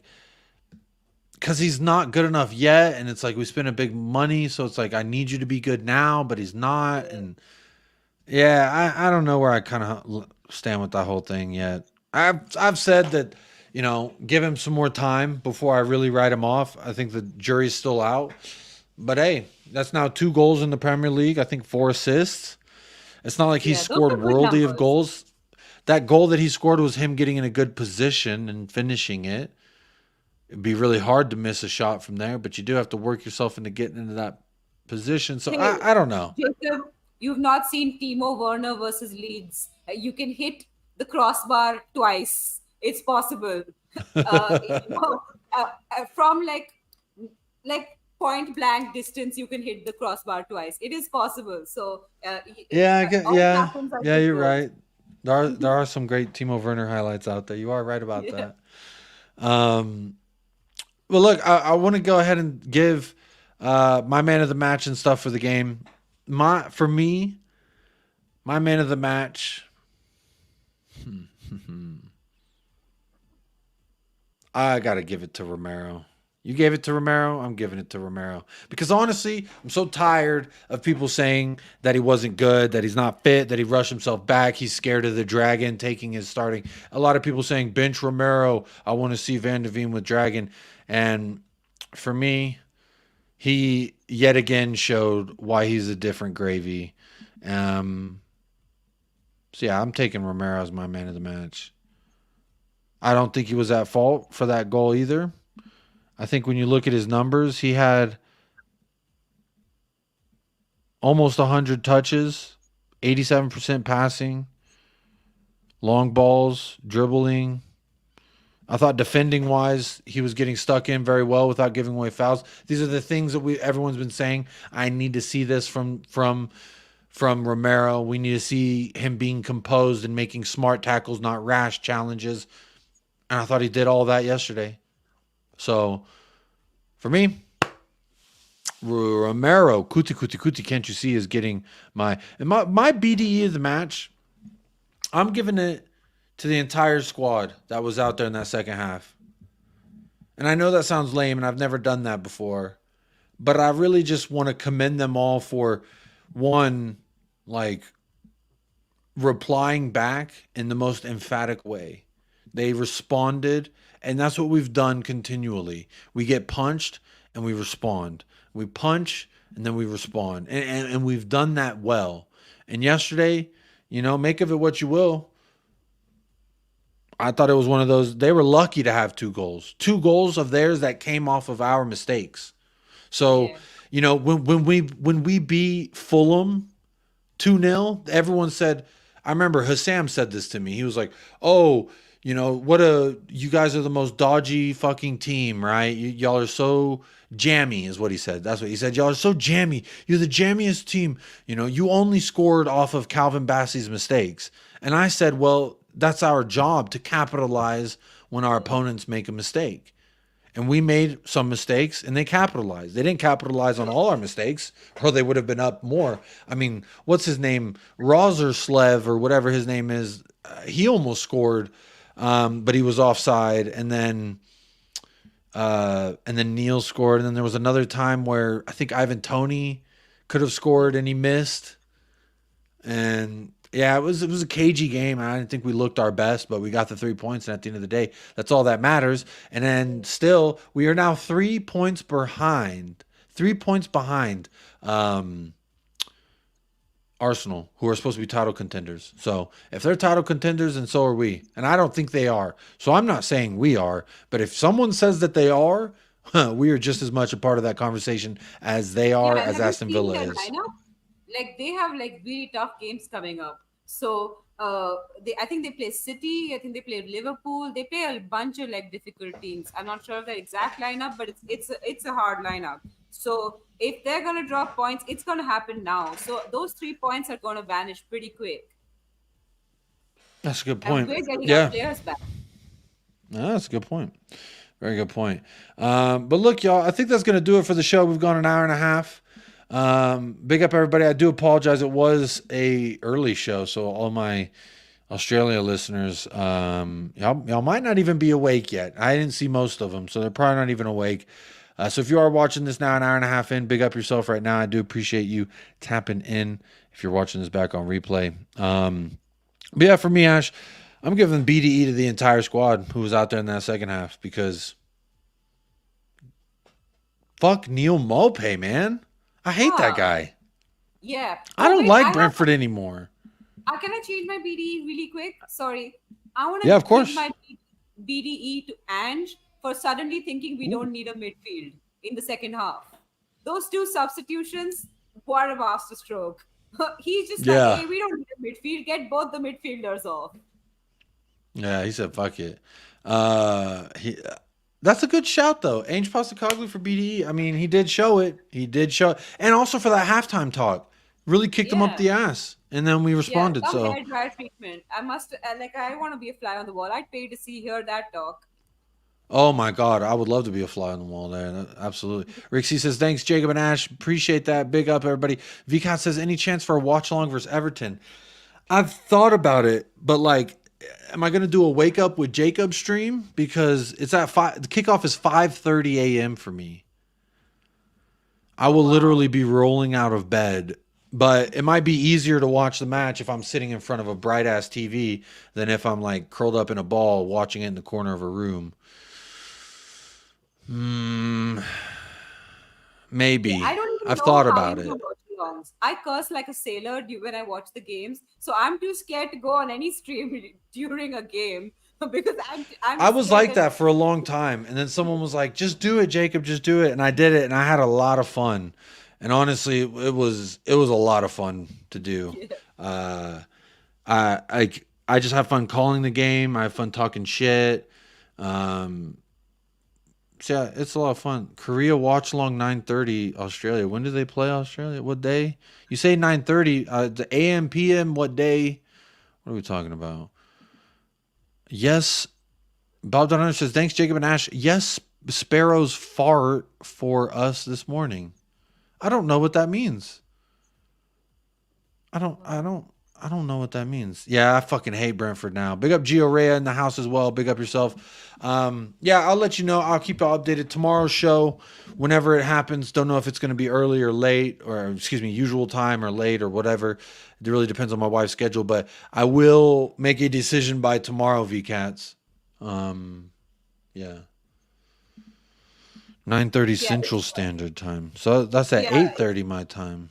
because he's not good enough yet, and it's like we spend a big money, so it's like I need you to be good now, but he's not, and yeah, I don't know where I kind of stand with that whole thing yet. I've said that, give him some more time before I really write him off. I think the jury's still out, but hey, that's now 2 goals in the Premier League. I think 4 assists. It's not like he Yeah, those scored are good worldy of numbers. goals. That goal that he scored was him getting in a good position and finishing it. It'd be really hard to miss a shot from there, but you do have to work yourself into getting into that position. So Hey, I don't know. Jacob, you've not seen Timo Werner versus Leeds. You can hit the crossbar twice. It's possible. From like point blank distance, you can hit the crossbar twice. It is possible. So Yeah, I get, all yeah, happens at yeah. the You're goal. right. There are some great Timo Werner highlights out there. You are right about Yeah. that. Well, look, I want to go ahead and give my man of the match and stuff for the game. For me, my man of the match. I got to give it to Romero. You gave it to Romero, I'm giving it to Romero. Because honestly, I'm so tired of people saying that he wasn't good, that he's not fit, that he rushed himself back, he's scared of the Dragon taking his starting. A lot of people saying, bench Romero, I want to see Van de Ven with Dragon. And for me, he yet again showed why he's a different gravy. So yeah, I'm taking Romero as my man of the match. I don't think he was at fault for that goal either. I think when you look at his numbers, he had almost 100 touches, 87% passing, long balls, dribbling. I thought defending-wise, he was getting stuck in very well without giving away fouls. These are the things that everyone's been saying. I need to see this from Romero. We need to see him being composed and making smart tackles, not rash challenges. And I thought he did all that yesterday. So, for me, Romero, Kuti, can't you see, is getting my BDE of the match. I'm giving it to the entire squad that was out there in that second half. And I know that sounds lame, and I've never done that before. But I really just want to commend them all for, one, like, replying back in the most emphatic way. They responded, and that's what we've done continually. We get punched, and we respond. We punch, and then we respond. And we've done that well. And yesterday, make of it what you will. I thought it was one of those. They were lucky to have 2 goals. 2 goals of theirs that came off of our mistakes. So, Yeah. when we beat Fulham 2-0, everyone said, I remember Hassam said this to me. He was like, oh, you guys are the most dodgy fucking team, right? Y'all are so jammy is what he said. That's what he said. Y'all are so jammy. You're the jammiest team. You only scored off of Calvin Bassey's mistakes. And I said, well, that's our job, to capitalize when our opponents make a mistake. and we made some mistakes, and they capitalized. They didn't capitalize on all our mistakes, or they would have been up more. I mean, what's his name? Rozerslev or whatever his name is. He almost scored, but he was offside, and then Neil scored, and then there was another time where I think Ivan Toney could have scored and he missed. And yeah, it was a cagey game. I didn't think we looked our best, but we got the 3 points, and at the end of the day, that's all that matters. And then still, we are now 3 points behind. 3 points behind Arsenal, who are supposed to be title contenders. So if they're title contenders, then so are we. And I don't think they are. So I'm not saying we are. But if someone says that they are, we are just as much a part of that conversation as they are, as Aston Villa is. Like they have like really tough games coming up. So I think they play City. I think they play Liverpool. They play a bunch of like difficult teams. I'm not sure of the exact lineup, but it's a hard lineup. So if they're gonna drop points, it's gonna happen now. So those 3 points are gonna vanish pretty quick. That's a good point. And we're getting our players back. No, that's a good point. Very good point. But look, y'all, I think that's gonna do it for the show. We've gone an hour and a half. Big up everybody. I do apologize. It was a early show, so all my Australia listeners, y'all might not even be awake yet. I didn't see most of them, so they're probably not even awake. So if you are watching this now, an hour and a half in, big up yourself right now. I do appreciate you tapping in if you're watching this back on replay. But yeah, for me, Ash, I'm giving BDE to the entire squad who was out there in that second half, because fuck Neil Maupay, man. I hate that guy. Yeah. I don't like Brentford anymore. Can I change my BDE really quick? Sorry. I want to of course. give my BDE to Ange for suddenly thinking we don't need a midfield in the second half. Those 2 substitutions, what a masterstroke. He's just like, hey, we don't need a midfield. Get both the midfielders off. Yeah, he said, fuck it. That's a good shout, though. Ange Postecoglou for BDE. I mean, he did show it. And also for that halftime talk. Really kicked him up the ass. And then we responded. So hair dryer treatment. I want to be a fly on the wall. I'd pay to hear that talk. Oh my God, I would love to be a fly on the wall there. Absolutely. Rixie says, thanks, Jacob and Ash. Appreciate that. Big up, everybody. VCAT says, any chance for a watch along versus Everton? I've thought about it, but like, am I going to do a wake up with Jacob stream? Because it's at 5. The kickoff is 5:30 a.m. for me. I will literally be rolling out of bed, but it might be easier to watch the match if I'm sitting in front of a bright ass TV than if I'm like curled up in a ball watching it in the corner of a room. Maybe. Yeah, I've thought about it. I curse like a sailor when I watch the games, so I'm too scared to go on any stream during a game because I was like that for a long time, and then someone was like, "Just do it, Jacob. Just do it," and I did it, and I had a lot of fun. And honestly, it was a lot of fun to do. Yeah. I just have fun calling the game. I have fun talking shit. So yeah, it's a lot of fun. Korea watch along 9:30 Australia. When do they play Australia? What day? You say 9:30. The AM PM. What day? What are we talking about? Yes, Bob Donner says thanks, Jacob and Ash. Yes, sparrows fart for us this morning. I don't know what that means. I don't know what that means. Yeah, I fucking hate Brentford now. Big up Gio Rea in the house as well. Big up yourself. Yeah, I'll let you know. I'll keep you updated. Tomorrow's show, whenever it happens, don't know if it's going to be early or late, or usual time or late or whatever. It really depends on my wife's schedule, but I will make a decision by tomorrow, VCats. Yeah. 9:30 Central Standard Time. So that's at 8:30 my time.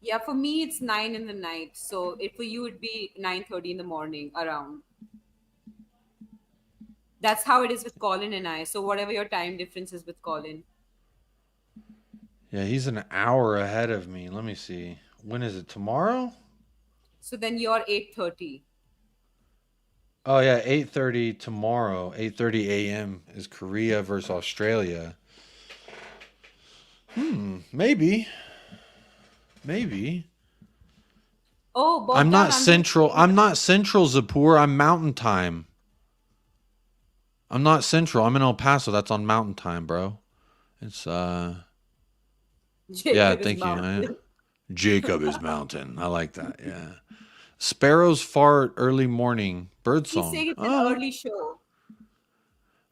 Yeah, for me it's 9 in the night. So for you it'd be 9:30 in the morning around. That's how it is with Colin and I. So whatever your time difference is with Colin. Yeah, he's an hour ahead of me. Let me see. When is it? Tomorrow? So then you're 8:30. Oh yeah, 8:30 tomorrow. 8:30 a.m. is Korea versus Australia. Maybe. Oh, Bogdan, I'm not central, Zapur. I'm mountain time. I'm not Central. I'm in El Paso. That's on Mountain Time, bro. It's Jacob yeah. is Thank you. mountain. Jacob is Mountain. I like that. Yeah. Sparrows fart early morning bird He's song. saying it's an Oh. early show.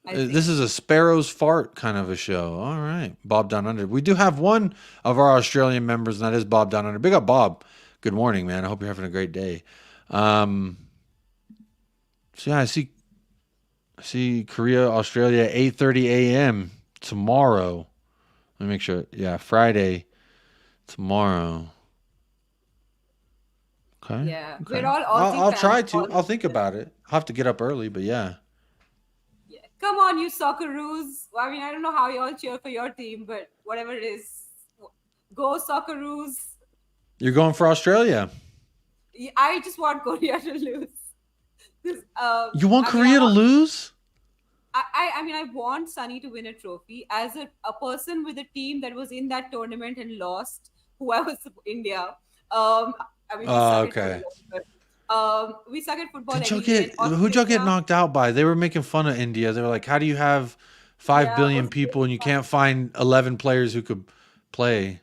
I think. This is a sparrow's fart kind of a show. All right. Bob Down Under. We do have one of our Australian members, and that is Bob Down Under. Big up, Bob. Good morning, man. I hope you're having a great day. So yeah, I see Korea, Australia, 8:30 a.m. tomorrow. Let me make sure. Yeah, Friday tomorrow. Okay. Yeah, Okay. we're all Aussie I'll fans. try to. All- I'll think about it. I'll have to get up early, but yeah. Yeah. Come on, you Socceroos. I mean, I don't know how you all cheer for your team, but whatever it is, go Socceroos. You're going for Australia. Yeah, I just want Korea to lose. 'Cause, You want I mean, Korea to lose? I mean, I want Sunny to win a trophy. As a person with a team that was in that tournament and lost, who I was India. I mean, we suck Okay. at football, but, we suck at football. Who'd y'all anyway, get, and who'd y'all get Australia- knocked out by? They were making fun of India. They were like, how do you have 5 Yeah, billion Australia- people and you can't find 11 players who could play?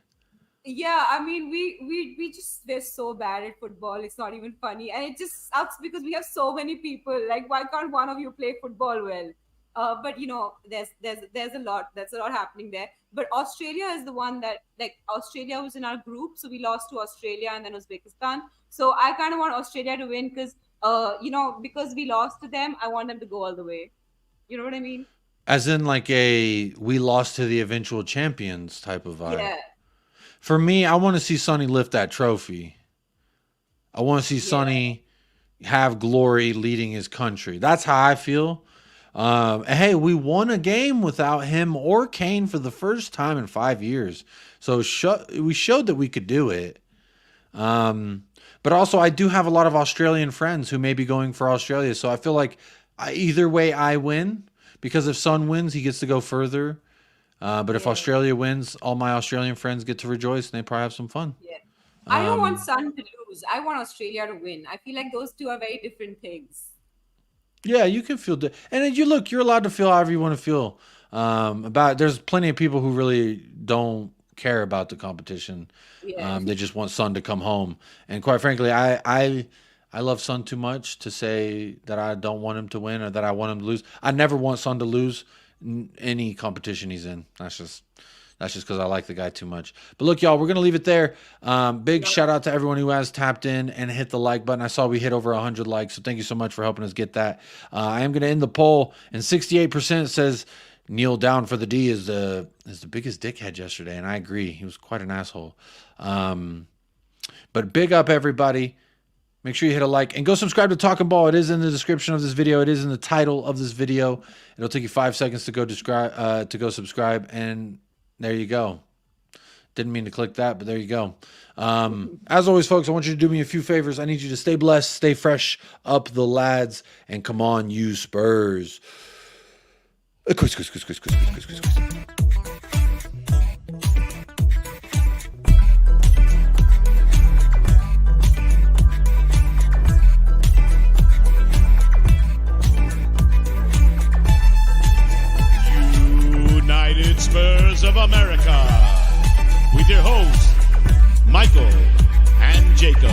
Yeah, I mean, we're so bad at football. It's not even funny, and it just sucks because we have so many people. Like, why can't one of you play football well? But you know, there's a lot. That's a lot happening there. But Australia is the one that, like, Australia was in our group, so we lost to Australia and then Uzbekistan. So I kind of want Australia to win because, you know, because we lost to them, I want them to go all the way. You know what I mean? As in like a we lost to the eventual champions type of vibe. Yeah. For me, I want to see Sonny lift that trophy. I want to see Sonny have glory leading his country. That's how I feel. Hey, we won a game without him or Kane for the first time in 5 years. So we showed that we could do it. But also, I do have a lot of Australian friends who may be going for Australia. So I feel like either way I win. Because if Son wins, he gets to go further. But if Australia wins, all my Australian friends get to rejoice and they probably have some fun. Yeah. I don't want Sun to lose. I want Australia to win. I feel like those two are very different things. Yeah, you can feel, and you're allowed to feel however you want to feel. There's plenty of people who really don't care about the competition. Yeah. They just want Son to come home. And quite frankly, I love Son too much to say that I don't want him to win or that I want him to lose. I never want Son to lose any competition he's in. That's just because I like the guy too much. But look, y'all, we're going to leave it there. Big shout out to everyone who has tapped in and hit the like button. I saw we hit over 100 likes, so thank you so much for helping us get that. I am going to end the poll, and 68% says Neil Down for the D is the biggest dickhead yesterday, and I agree. He was quite an asshole. But big up, everybody. Make sure you hit a like and go subscribe to Talking Ball. It is in the description of this video. It is in the title of this video. It'll take you 5 seconds to go subscribe, and there you go. Didn't mean to click that, but there you go. As always, folks, I want you to do me a few favors. I need you to stay blessed, stay fresh, up the lads, and come on, you Spurs. United Spurs of America with your hosts, Michael and Jacob.